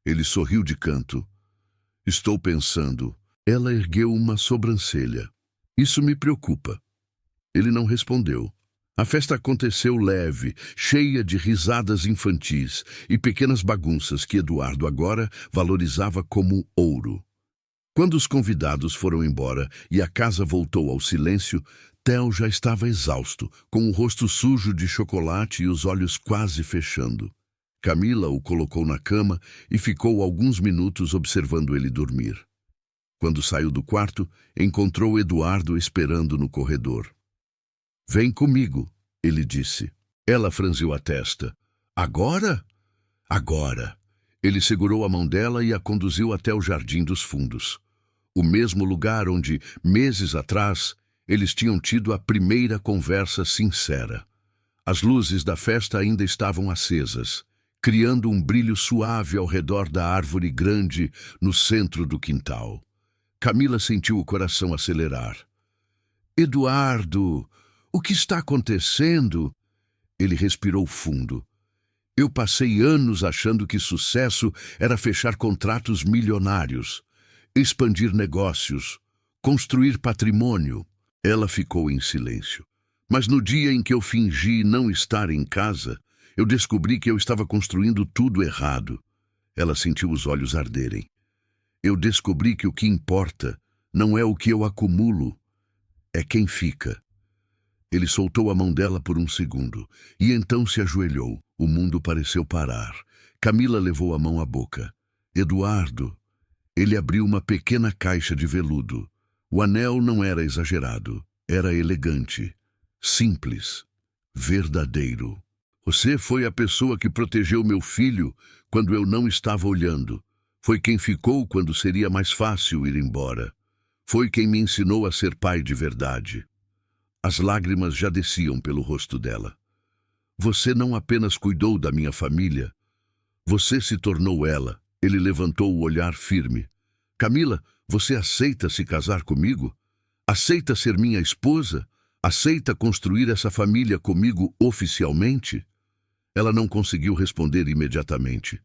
Ele sorriu de canto. Estou pensando. Ela ergueu uma sobrancelha. Isso me preocupa. Ele não respondeu. A festa aconteceu leve, cheia de risadas infantis e pequenas bagunças que Eduardo agora valorizava como ouro. Quando os convidados foram embora e a casa voltou ao silêncio, Theo já estava exausto, com o rosto sujo de chocolate e os olhos quase fechando. Camila o colocou na cama e ficou alguns minutos observando ele dormir. Quando saiu do quarto, encontrou Eduardo esperando no corredor. Vem comigo, ele disse. Ela franziu a testa. Agora? Agora. Ele segurou a mão dela e a conduziu até o Jardim dos Fundos. O mesmo lugar onde, meses atrás, eles tinham tido a primeira conversa sincera. As luzes da festa ainda estavam acesas, criando um brilho suave ao redor da árvore grande no centro do quintal. Camila sentiu o coração acelerar. Eduardo, o que está acontecendo? Ele respirou fundo. Eu passei anos achando que sucesso era fechar contratos milionários, expandir negócios, construir patrimônio. Ela ficou em silêncio. Mas no dia em que eu fingi não estar em casa, eu descobri que eu estava construindo tudo errado. Ela sentiu os olhos arderem. Eu descobri que o que importa não é o que eu acumulo, é quem fica. Ele soltou a mão dela por um segundo e então se ajoelhou. O mundo pareceu parar. Camila levou a mão à boca. Eduardo. Ele abriu uma pequena caixa de veludo. O anel não era exagerado, era elegante, simples, verdadeiro. Você foi a pessoa que protegeu meu filho quando eu não estava olhando. Foi quem ficou quando seria mais fácil ir embora. Foi quem me ensinou a ser pai de verdade. As lágrimas já desciam pelo rosto dela. Você não apenas cuidou da minha família. Você se tornou ela. Ele levantou o olhar firme. Camila, você aceita se casar comigo? Aceita ser minha esposa? Aceita construir essa família comigo oficialmente? Ela não conseguiu responder imediatamente.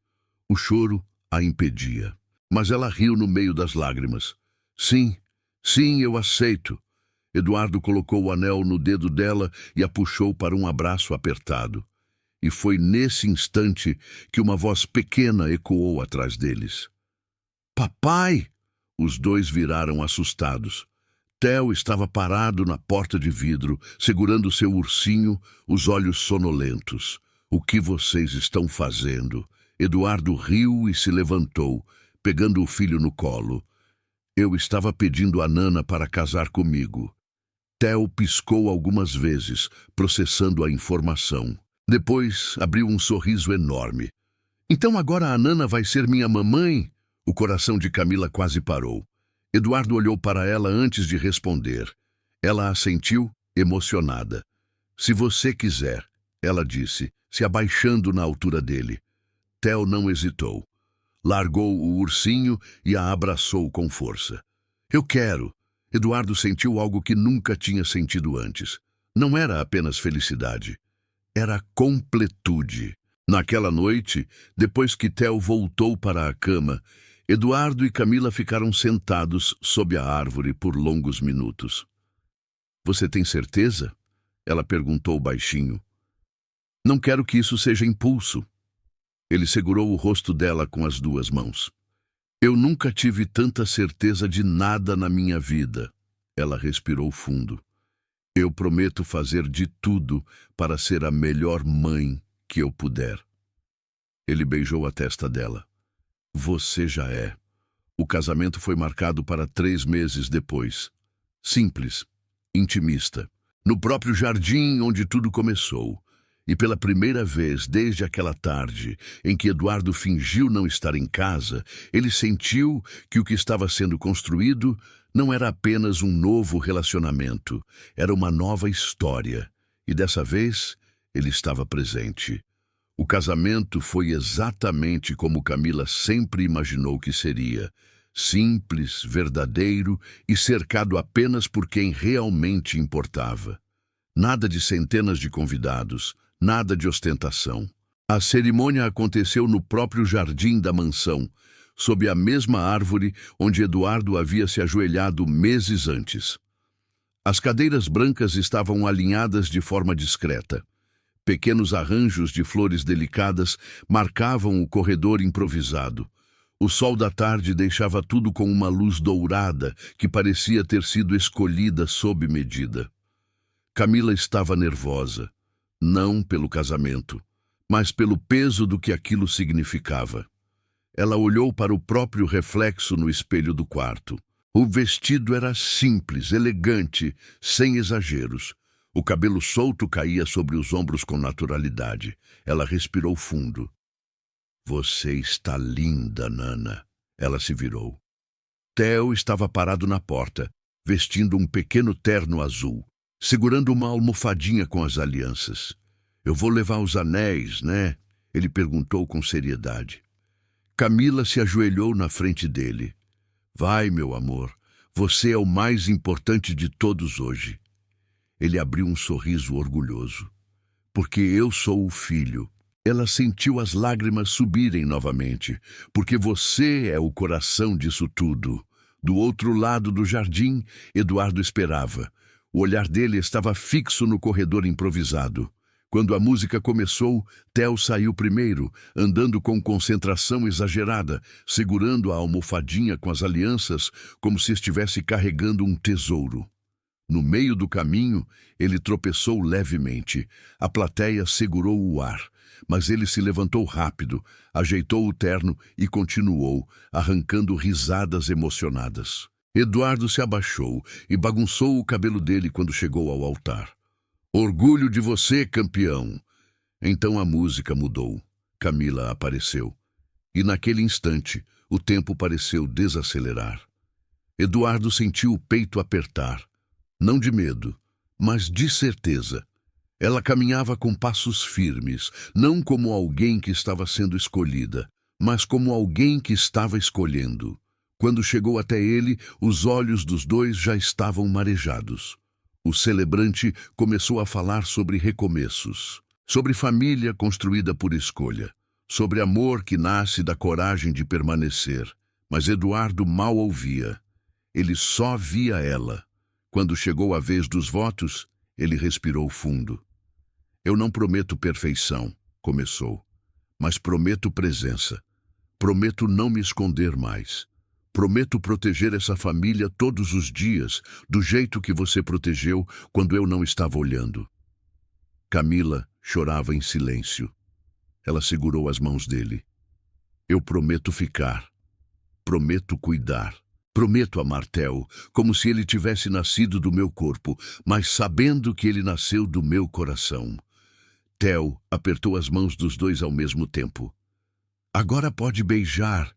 O choro a impedia. Mas ela riu no meio das lágrimas. Sim, sim, eu aceito. Eduardo colocou o anel no dedo dela e a puxou para um abraço apertado. E foi nesse instante que uma voz pequena ecoou atrás deles. Papai! Os dois viraram assustados. Theo estava parado na porta de vidro, segurando seu ursinho, os olhos sonolentos. O que vocês estão fazendo? Eduardo riu e se levantou, pegando o filho no colo. Eu estava pedindo a Nana para casar comigo. Theo piscou algumas vezes, processando a informação. Depois abriu um sorriso enorme. Então agora a Nana vai ser minha mamãe? O coração de Camila quase parou. Eduardo olhou para ela antes de responder. Ela assentiu, emocionada. Se você quiser, ela disse, se abaixando na altura dele. Theo não hesitou. Largou o ursinho e a abraçou com força. Eu quero. Eduardo sentiu algo que nunca tinha sentido antes. Não era apenas felicidade. Era completude. Naquela noite, depois que Theo voltou para a cama, Eduardo e Camila ficaram sentados sob a árvore por longos minutos. Você tem certeza? Ela perguntou baixinho. Não quero que isso seja impulso. Ele segurou o rosto dela com as duas mãos. Eu nunca tive tanta certeza de nada na minha vida. Ela respirou fundo. Eu prometo fazer de tudo para ser a melhor mãe que eu puder. Ele beijou a testa dela. Você já é. O casamento foi marcado para 3 meses depois. Simples, intimista. No próprio jardim onde tudo começou. E pela primeira vez desde aquela tarde em que Eduardo fingiu não estar em casa, ele sentiu que o que estava sendo construído não era apenas um novo relacionamento, era uma nova história. E dessa vez, ele estava presente. O casamento foi exatamente como Camila sempre imaginou que seria. Simples, verdadeiro e cercado apenas por quem realmente importava. Nada de centenas de convidados, nada de ostentação. A cerimônia aconteceu no próprio jardim da mansão, sob a mesma árvore onde Eduardo havia se ajoelhado meses antes. As cadeiras brancas estavam alinhadas de forma discreta. Pequenos arranjos de flores delicadas marcavam o corredor improvisado. O sol da tarde deixava tudo com uma luz dourada que parecia ter sido escolhida sob medida. Camila estava nervosa, não pelo casamento, mas pelo peso do que aquilo significava. Ela olhou para o próprio reflexo no espelho do quarto. O vestido era simples, elegante, sem exageros. O cabelo solto caía sobre os ombros com naturalidade. Ela respirou fundo. Você está linda, Nana. Ela se virou. Theo estava parado na porta, vestindo um pequeno terno azul, segurando uma almofadinha com as alianças. Eu vou levar os anéis, né? Ele perguntou com seriedade. Camila se ajoelhou na frente dele. Vai, meu amor, você é o mais importante de todos hoje. Ele abriu um sorriso orgulhoso. Porque eu sou o filho. Ela sentiu as lágrimas subirem novamente. Porque você é o coração disso tudo. Do outro lado do jardim, Eduardo esperava. O olhar dele estava fixo no corredor improvisado. Quando a música começou, Theo saiu primeiro, andando com concentração exagerada, segurando a almofadinha com as alianças, como se estivesse carregando um tesouro. No meio do caminho, ele tropeçou levemente. A plateia segurou o ar, mas ele se levantou rápido, ajeitou o terno e continuou, arrancando risadas emocionadas. Eduardo se abaixou e bagunçou o cabelo dele quando chegou ao altar. Orgulho de você, campeão! Então a música mudou. Camila apareceu. E naquele instante, o tempo pareceu desacelerar. Eduardo sentiu o peito apertar. Não de medo, mas de certeza. Ela caminhava com passos firmes, não como alguém que estava sendo escolhida, mas como alguém que estava escolhendo. Quando chegou até ele, os olhos dos dois já estavam marejados. O celebrante começou a falar sobre recomeços, sobre família construída por escolha, sobre amor que nasce da coragem de permanecer. Mas Eduardo mal ouvia. Ele só via ela. Quando chegou a vez dos votos, ele respirou fundo. Eu não prometo perfeição, começou, mas prometo presença. Prometo não me esconder mais. Prometo proteger essa família todos os dias, do jeito que você protegeu quando eu não estava olhando. Camila chorava em silêncio. Ela segurou as mãos dele. Eu prometo ficar. Prometo cuidar. Prometo amar Theo, como se ele tivesse nascido do meu corpo, mas sabendo que ele nasceu do meu coração. Theo apertou as mãos dos dois ao mesmo tempo. Agora pode beijar.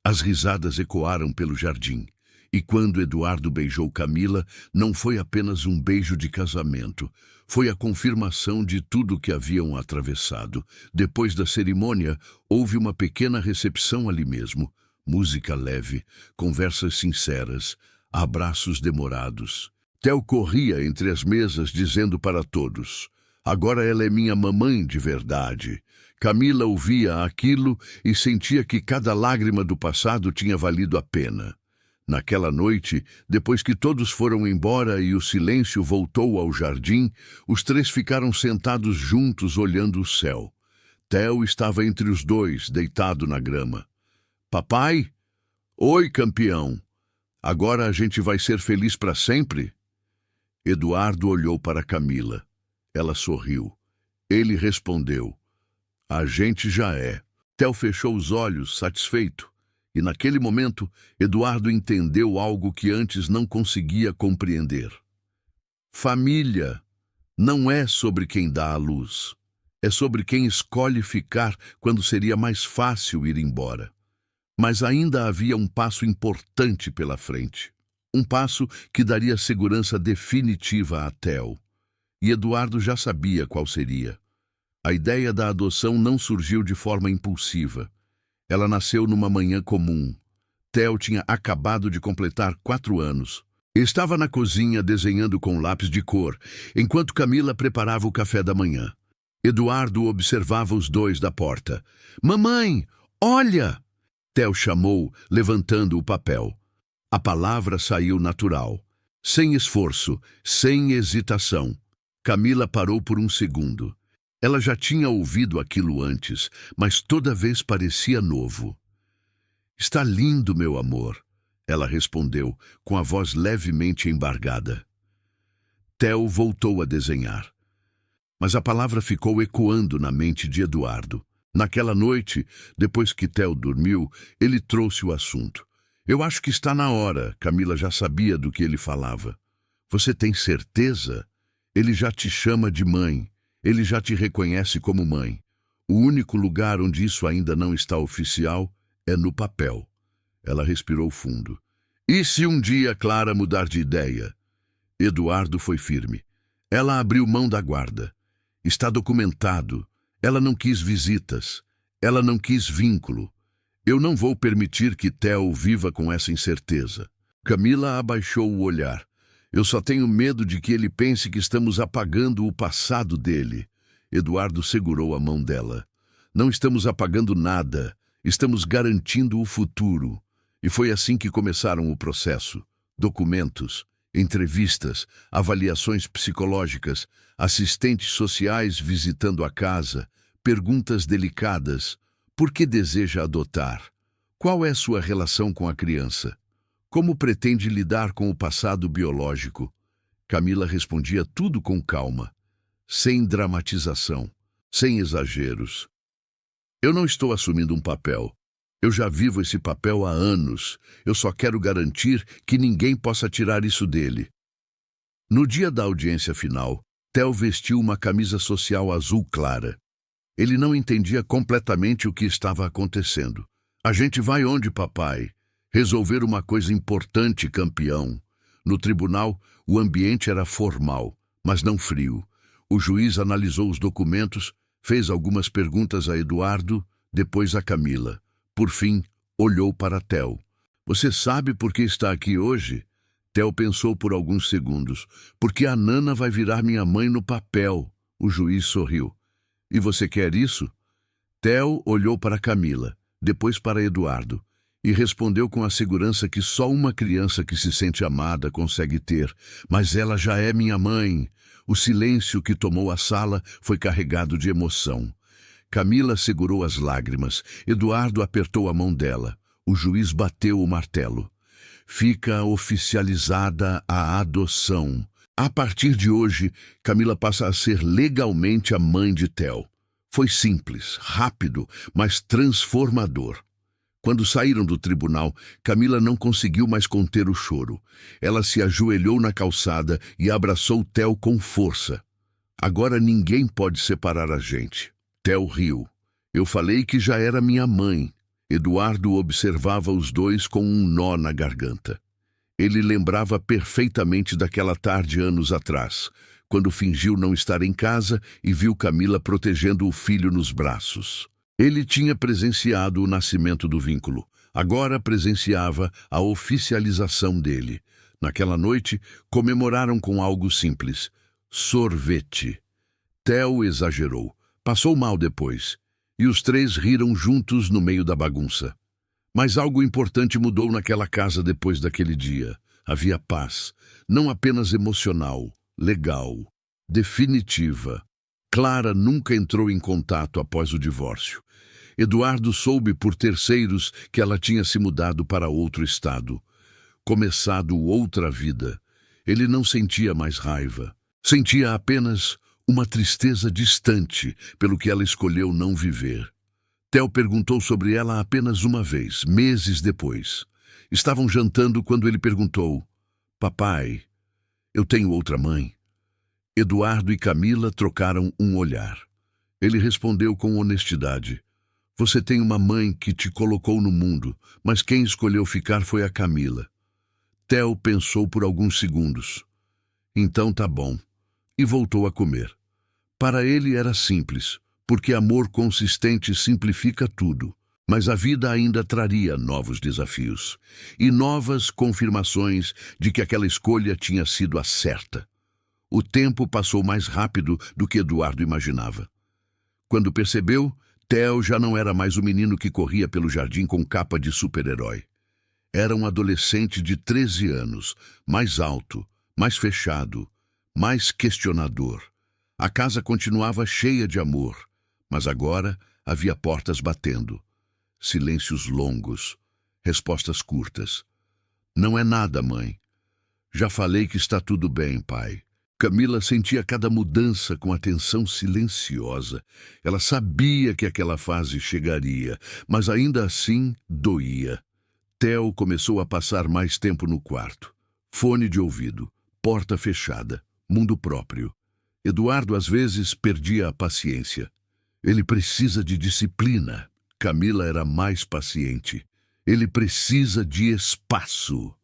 As risadas ecoaram pelo jardim. E quando Eduardo beijou Camila, não foi apenas um beijo de casamento. Foi a confirmação de tudo que haviam atravessado. Depois da cerimônia, houve uma pequena recepção ali mesmo. Música leve, conversas sinceras, abraços demorados. Theo corria entre as mesas dizendo para todos: agora ela é minha mamãe de verdade. Camila ouvia aquilo e sentia que cada lágrima do passado tinha valido a pena. Naquela noite, depois que todos foram embora e o silêncio voltou ao jardim, os três ficaram sentados juntos olhando o céu. Theo estava entre os dois, deitado na grama. Papai? Oi, campeão. Agora a gente vai ser feliz para sempre? Eduardo olhou para Camila. Ela sorriu. Ele respondeu: a gente já é. Theo fechou os olhos, satisfeito. E naquele momento, Eduardo entendeu algo que antes não conseguia compreender. Família não é sobre quem dá a luz. É sobre quem escolhe ficar quando seria mais fácil ir embora. Mas ainda havia um passo importante pela frente. Um passo que daria segurança definitiva a Theo. E Eduardo já sabia qual seria. A ideia da adoção não surgiu de forma impulsiva. Ela nasceu numa manhã comum. Theo tinha acabado de completar 4 anos. Estava na cozinha desenhando com lápis de cor, enquanto Camila preparava o café da manhã. Eduardo observava os dois da porta. Mamãe, olha! Theo chamou, levantando o papel. A palavra saiu natural, sem esforço, sem hesitação. Camila parou por um segundo. Ela já tinha ouvido aquilo antes, mas toda vez parecia novo. Está lindo, meu amor, ela respondeu, com a voz levemente embargada. Theo voltou a desenhar. Mas a palavra ficou ecoando na mente de Eduardo. Naquela noite, depois que Theo dormiu, ele trouxe o assunto. Eu acho que está na hora, Camila já sabia do que ele falava. Você tem certeza? Ele já te chama de mãe. Ele já te reconhece como mãe. O único lugar onde isso ainda não está oficial é no papel. Ela respirou fundo. E se um dia Clara mudar de ideia? Eduardo foi firme. Ela abriu mão da guarda. Está documentado. Ela não quis visitas. Ela não quis vínculo. Eu não vou permitir que Theo viva com essa incerteza. Camila abaixou o olhar. Eu só tenho medo de que ele pense que estamos apagando o passado dele. Eduardo segurou a mão dela. Não estamos apagando nada. Estamos garantindo o futuro. E foi assim que começaram o processo. Documentos, entrevistas, avaliações psicológicas, assistentes sociais visitando a casa, perguntas delicadas. Por que deseja adotar? Qual é sua relação com a criança? Como pretende lidar com o passado biológico? Camila respondia tudo com calma, sem dramatização, sem exageros. Eu não estou assumindo um papel. Eu já vivo esse papel há anos. Eu só quero garantir que ninguém possa tirar isso dele. No dia da audiência final, Theo vestiu uma camisa social azul clara. Ele não entendia completamente o que estava acontecendo. A gente vai onde, papai? Resolver uma coisa importante, campeão. No tribunal, o ambiente era formal, mas não frio. O juiz analisou os documentos, fez algumas perguntas a Eduardo, depois a Camila. Por fim, olhou para Theo. Você sabe por que está aqui hoje? Theo pensou por alguns segundos. Porque a Nana vai virar minha mãe no papel. O juiz sorriu. E você quer isso? Theo olhou para Camila, depois para Eduardo, e respondeu com a segurança que só uma criança que se sente amada consegue ter. Mas ela já é minha mãe. O silêncio que tomou a sala foi carregado de emoção. Camila segurou as lágrimas. Eduardo apertou a mão dela. O juiz bateu o martelo. Fica oficializada a adoção. A partir de hoje, Camila passa a ser legalmente a mãe de Theo. Foi simples, rápido, mas transformador. Quando saíram do tribunal, Camila não conseguiu mais conter o choro. Ela se ajoelhou na calçada e abraçou Theo com força. Agora ninguém pode separar a gente. Theo riu. Eu falei que já era minha mãe. Eduardo observava os dois com um nó na garganta. Ele lembrava perfeitamente daquela tarde anos atrás, quando fingiu não estar em casa e viu Camila protegendo o filho nos braços. Ele tinha presenciado o nascimento do vínculo. Agora presenciava a oficialização dele. Naquela noite, comemoraram com algo simples. Sorvete. Theo exagerou. Passou mal depois. E os três riram juntos no meio da bagunça. Mas algo importante mudou naquela casa depois daquele dia. Havia paz, não apenas emocional, legal, definitiva. Clara nunca entrou em contato após o divórcio. Eduardo soube por terceiros que ela tinha se mudado para outro estado, começado outra vida. Ele não sentia mais raiva. Sentia apenas uma tristeza distante pelo que ela escolheu não viver. Theo perguntou sobre ela apenas uma vez, meses depois. Estavam jantando quando ele perguntou: Papai, eu tenho outra mãe? Eduardo e Camila trocaram um olhar. Ele respondeu com honestidade: Você tem uma mãe que te colocou no mundo, mas quem escolheu ficar foi a Camila. Theo pensou por alguns segundos. Então tá bom. E voltou a comer. Para ele era simples, porque amor consistente simplifica tudo. Mas a vida ainda traria novos desafios e novas confirmações de que aquela escolha tinha sido a certa. O tempo passou mais rápido do que Eduardo imaginava. Quando percebeu, Theo já não era mais o menino que corria pelo jardim com capa de super-herói. Era um adolescente de 13 anos, mais alto, mais fechado, mais questionador. A casa continuava cheia de amor, mas agora havia portas batendo. Silêncios longos, respostas curtas. Não é nada, mãe. Já falei que está tudo bem, pai. Camila sentia cada mudança com atenção silenciosa. Ela sabia que aquela fase chegaria, mas ainda assim doía. Theo começou a passar mais tempo no quarto. Fone de ouvido, porta fechada, mundo próprio. Eduardo às vezes perdia a paciência. Ele precisa de disciplina. Camila era mais paciente. Ele precisa de espaço.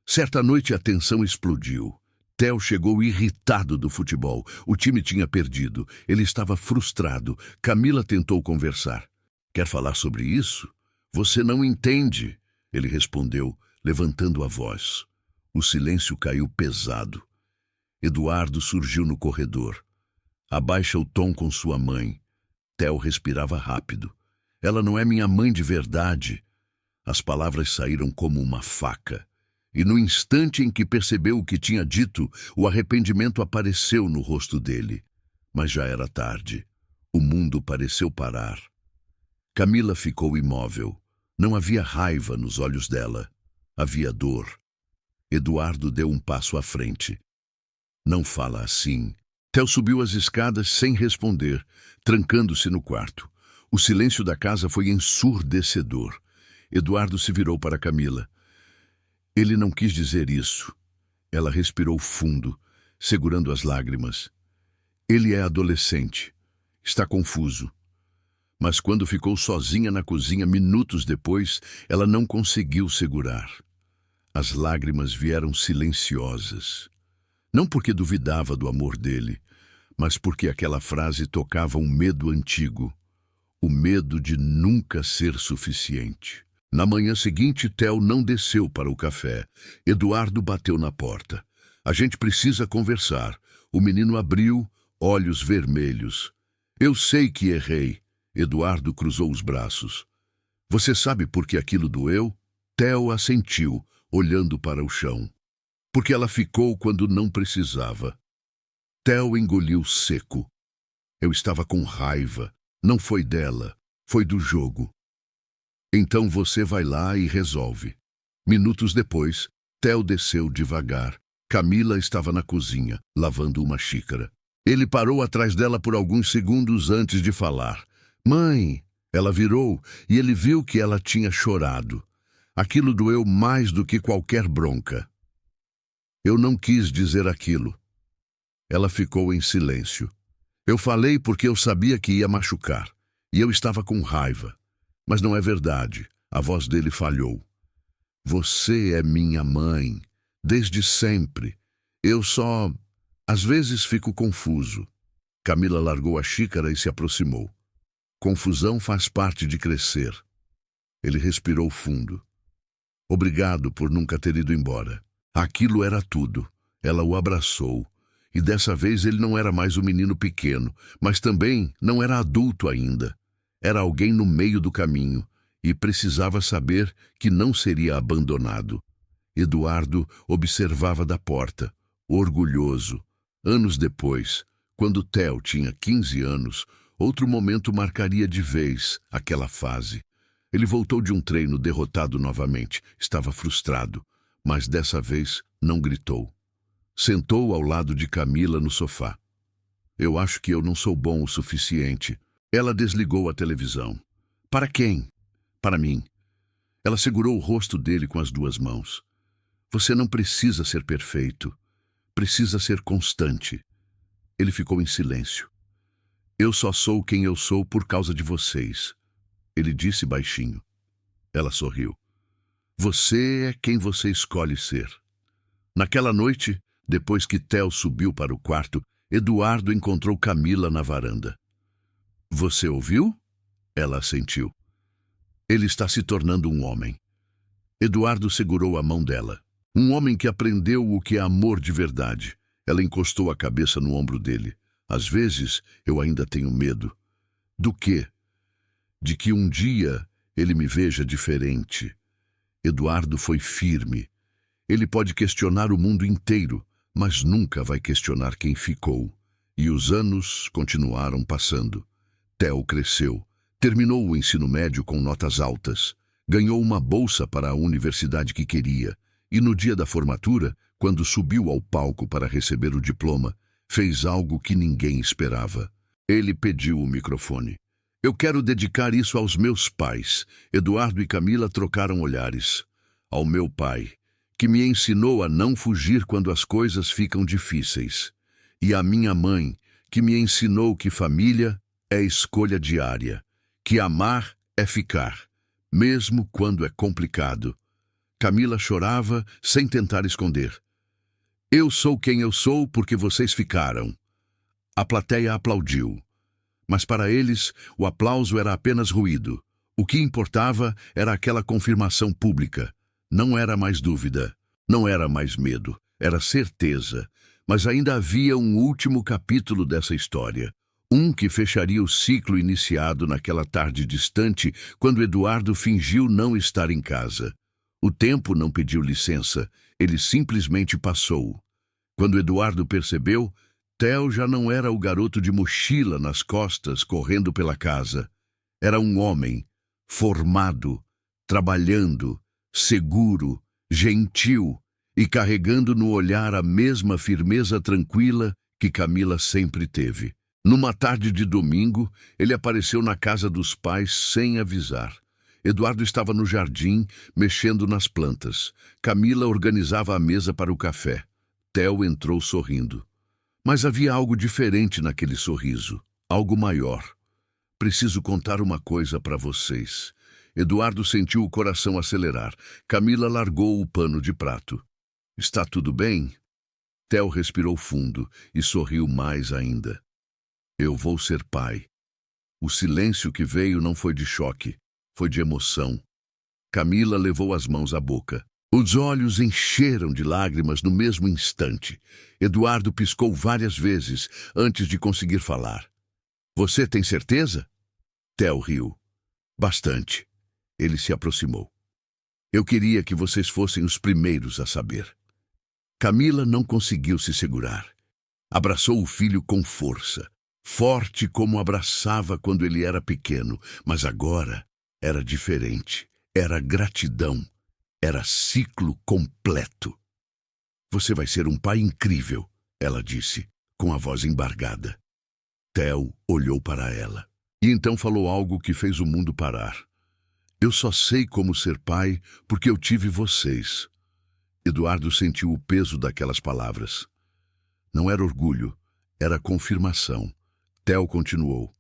Certa noite a tensão explodiu. Theo chegou irritado do futebol. O time tinha perdido. Ele estava frustrado. Camila tentou conversar. Quer falar sobre isso? Você não entende, ele respondeu, levantando a voz. O silêncio caiu pesado. Eduardo surgiu no corredor. Abaixa o tom com sua mãe. Theo respirava rápido. Ela não é minha mãe de verdade. As palavras saíram como uma faca. E no instante em que percebeu o que tinha dito, o arrependimento apareceu no rosto dele. Mas já era tarde. O mundo pareceu parar. Camila ficou imóvel. Não havia raiva nos olhos dela. Havia dor. Eduardo deu um passo à frente. Não fala assim. Theo subiu as escadas sem responder, trancando-se no quarto. O silêncio da casa foi ensurdecedor. Eduardo se virou para Camila. Ele não quis dizer isso. Ela respirou fundo, segurando as lágrimas. Ele é adolescente. Está confuso. Mas quando ficou sozinha na cozinha minutos depois, ela não conseguiu segurar. As lágrimas vieram silenciosas. Não porque duvidava do amor dele, mas porque aquela frase tocava um medo antigo. O medo de nunca ser suficiente. Na manhã seguinte, Theo não desceu para o café. Eduardo bateu na porta. A gente precisa conversar. O menino abriu, olhos vermelhos. Eu sei que errei. Eduardo cruzou os braços. Você sabe por que aquilo doeu? Theo assentiu, olhando para o chão. Porque ela ficou quando não precisava. Theo engoliu seco. Eu estava com raiva. Não foi dela, foi do jogo. Então você vai lá e resolve. Minutos depois, Theo desceu devagar. Camila estava na cozinha, lavando uma xícara. Ele parou atrás dela por alguns segundos antes de falar. Mãe! Ela virou e ele viu que ela tinha chorado. Aquilo doeu mais do que qualquer bronca. Eu não quis dizer aquilo. Ela ficou em silêncio. Eu falei porque eu sabia que ia machucar. E eu estava com raiva. Mas não é verdade. A voz dele falhou. Você é minha mãe. Desde sempre. Eu só... Às vezes fico confuso. Camila largou a xícara e se aproximou. Confusão faz parte de crescer. Ele respirou fundo. Obrigado por nunca ter ido embora. Aquilo era tudo. Ela o abraçou. E dessa vez ele não era mais um menino pequeno, mas também não era adulto ainda. Era alguém no meio do caminho e precisava saber que não seria abandonado. Eduardo observava da porta, orgulhoso. Anos depois, quando Theo tinha 15 anos, outro momento marcaria de vez aquela fase. Ele voltou de um treino derrotado novamente. Estava frustrado, mas dessa vez não gritou. Sentou ao lado de Camila no sofá. Eu acho que eu não sou bom o suficiente. Ela desligou a televisão. Para quem? Para mim. Ela segurou o rosto dele com as duas mãos. Você não precisa ser perfeito. Precisa ser constante. Ele ficou em silêncio. Eu só sou quem eu sou por causa de vocês. Ele disse baixinho. Ela sorriu. Você é quem você escolhe ser. Naquela noite, depois que Theo subiu para o quarto, Eduardo encontrou Camila na varanda. Você ouviu? Ela assentiu. Ele está se tornando um homem. Eduardo segurou a mão dela. Um homem que aprendeu o que é amor de verdade. Ela encostou a cabeça no ombro dele. Às vezes, eu ainda tenho medo. Do quê? De que um dia ele me veja diferente. Eduardo foi firme. Ele pode questionar o mundo inteiro, mas nunca vai questionar quem ficou. E os anos continuaram passando. Theo cresceu, terminou o ensino médio com notas altas, ganhou uma bolsa para a universidade que queria, e no dia da formatura, quando subiu ao palco para receber o diploma, fez algo que ninguém esperava. Ele pediu o microfone. Eu quero dedicar isso aos meus pais. Eduardo e Camila trocaram olhares. Ao meu pai, que me ensinou a não fugir quando as coisas ficam difíceis. E à minha mãe, que me ensinou que família é escolha diária, que amar é ficar, mesmo quando é complicado. Camila chorava sem tentar esconder. Eu sou quem eu sou porque vocês ficaram. A plateia aplaudiu. Mas para eles, o aplauso era apenas ruído. O que importava era aquela confirmação pública. Não era mais dúvida, não era mais medo, era certeza. Mas ainda havia um último capítulo dessa história. Um que fecharia o ciclo iniciado naquela tarde distante, quando Eduardo fingiu não estar em casa. O tempo não pediu licença, ele simplesmente passou. Quando Eduardo percebeu, Theo já não era o garoto de mochila nas costas correndo pela casa. Era um homem, formado, trabalhando, seguro, gentil e carregando no olhar a mesma firmeza tranquila que Camila sempre teve. Numa tarde de domingo, ele apareceu na casa dos pais sem avisar. Eduardo estava no jardim, mexendo nas plantas. Camila organizava a mesa para o café. Theo entrou sorrindo. Mas havia algo diferente naquele sorriso, algo maior. Preciso contar uma coisa para vocês. Eduardo sentiu o coração acelerar. Camila largou o pano de prato. Está tudo bem? Theo respirou fundo e sorriu mais ainda. Eu vou ser pai. O silêncio que veio não foi de choque, foi de emoção. Camila levou as mãos à boca. Os olhos encheram de lágrimas no mesmo instante. Eduardo piscou várias vezes antes de conseguir falar. Você tem certeza? Theo riu. Bastante. Ele se aproximou. Eu queria que vocês fossem os primeiros a saber. Camila não conseguiu se segurar. Abraçou o filho com força, forte como abraçava quando ele era pequeno, mas agora era diferente. Era gratidão. Era ciclo completo. Você vai ser um pai incrível, ela disse, com a voz embargada. Theo olhou para ela. E então falou algo que fez o mundo parar. Eu só sei como ser pai porque eu tive vocês. Eduardo sentiu o peso daquelas palavras. Não era orgulho, era confirmação. Theo continuou.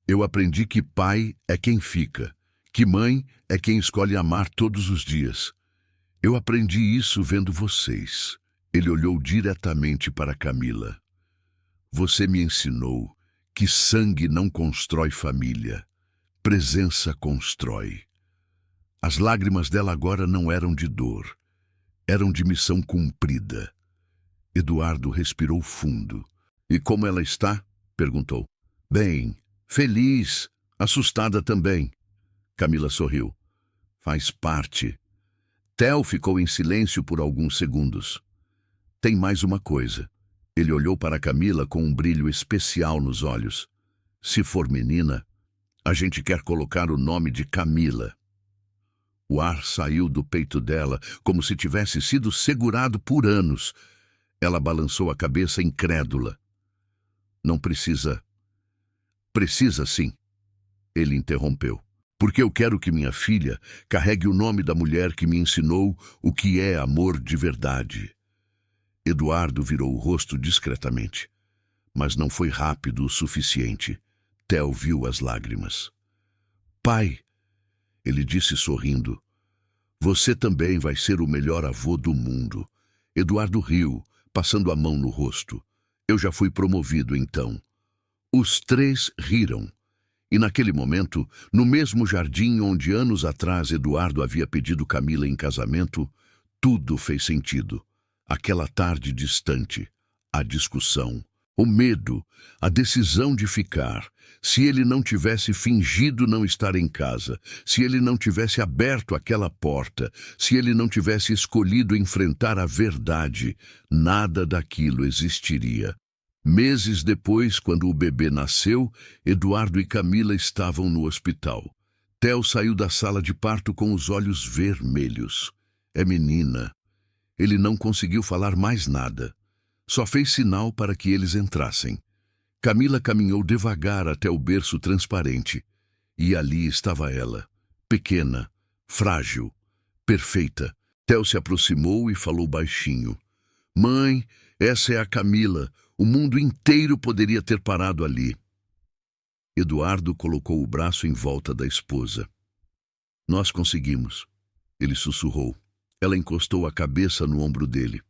Eu aprendi que pai é quem fica, que mãe é quem escolhe amar todos os dias. Eu aprendi isso vendo vocês. Ele olhou diretamente para Camila. Você me ensinou que sangue não constrói família. Presença constrói. As lágrimas dela agora não eram de dor. Eram de missão cumprida. Eduardo respirou fundo. E como ela está? Perguntou. Bem, feliz, assustada também. Camila sorriu. Faz parte. Theo ficou em silêncio por alguns segundos. Tem mais uma coisa. Ele olhou para Camila com um brilho especial nos olhos. Se for menina, a gente quer colocar o nome de Camila. O ar saiu do peito dela como se tivesse sido segurado por anos. Ela balançou a cabeça incrédula. Não precisa. Precisa sim. Ele interrompeu. Porque eu quero que minha filha carregue o nome da mulher que me ensinou o que é amor de verdade. Eduardo virou o rosto discretamente, mas não foi rápido o suficiente. Theo viu as lágrimas. Pai, ele disse sorrindo, você também vai ser o melhor avô do mundo. Eduardo riu, passando a mão no rosto. Eu já fui promovido então. Os três riram. E naquele momento, no mesmo jardim onde anos atrás Eduardo havia pedido Camila em casamento, tudo fez sentido. Aquela tarde distante, a discussão, o medo, a decisão de ficar. Se ele não tivesse fingido não estar em casa, se ele não tivesse aberto aquela porta, se ele não tivesse escolhido enfrentar a verdade, nada daquilo existiria. Meses depois, quando o bebê nasceu, Eduardo e Camila estavam no hospital. Theo saiu da sala de parto com os olhos vermelhos. É menina. Ele não conseguiu falar mais nada. Só fez sinal para que eles entrassem. Camila caminhou devagar até o berço transparente. E ali estava ela, pequena, frágil, perfeita. Theo se aproximou e falou baixinho. Mãe, essa é a Camila. O mundo inteiro poderia ter parado ali. Eduardo colocou o braço em volta da esposa. Nós conseguimos, ele sussurrou. Ela encostou a cabeça no ombro dele.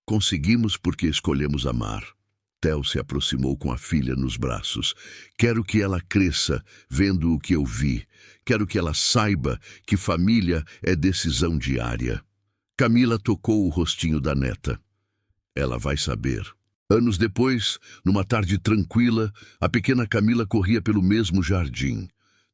Conseguimos porque escolhemos amar. Theo se aproximou com a filha nos braços. Quero que ela cresça vendo o que eu vi. Quero que ela saiba que família é decisão diária. Camila tocou o rostinho da neta. Ela vai saber. Anos depois, numa tarde tranquila, a pequena Camila corria pelo mesmo jardim.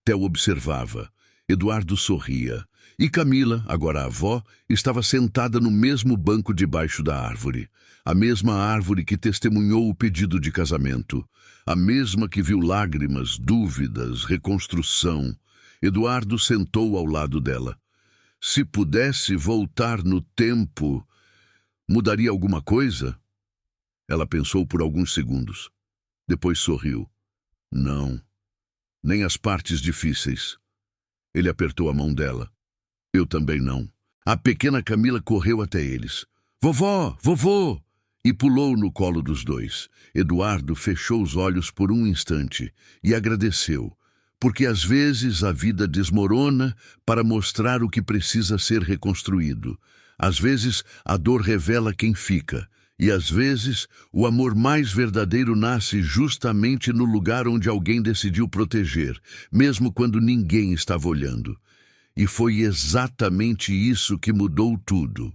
Theo observava. Eduardo sorria. E Camila, agora avó, estava sentada no mesmo banco debaixo da árvore. A mesma árvore que testemunhou o pedido de casamento. A mesma que viu lágrimas, dúvidas, reconstrução. Eduardo sentou ao lado dela. Se pudesse voltar no tempo, mudaria alguma coisa? Ela pensou por alguns segundos. Depois sorriu. Não, nem as partes difíceis. Ele apertou a mão dela. Eu também não. A pequena Camila correu até eles. Vovó, vovô! E pulou no colo dos dois. Eduardo fechou os olhos por um instante e agradeceu, porque às vezes a vida desmorona para mostrar o que precisa ser reconstruído. Às vezes a dor revela quem fica. E às vezes, o amor mais verdadeiro nasce justamente no lugar onde alguém decidiu proteger, mesmo quando ninguém estava olhando. E foi exatamente isso que mudou tudo.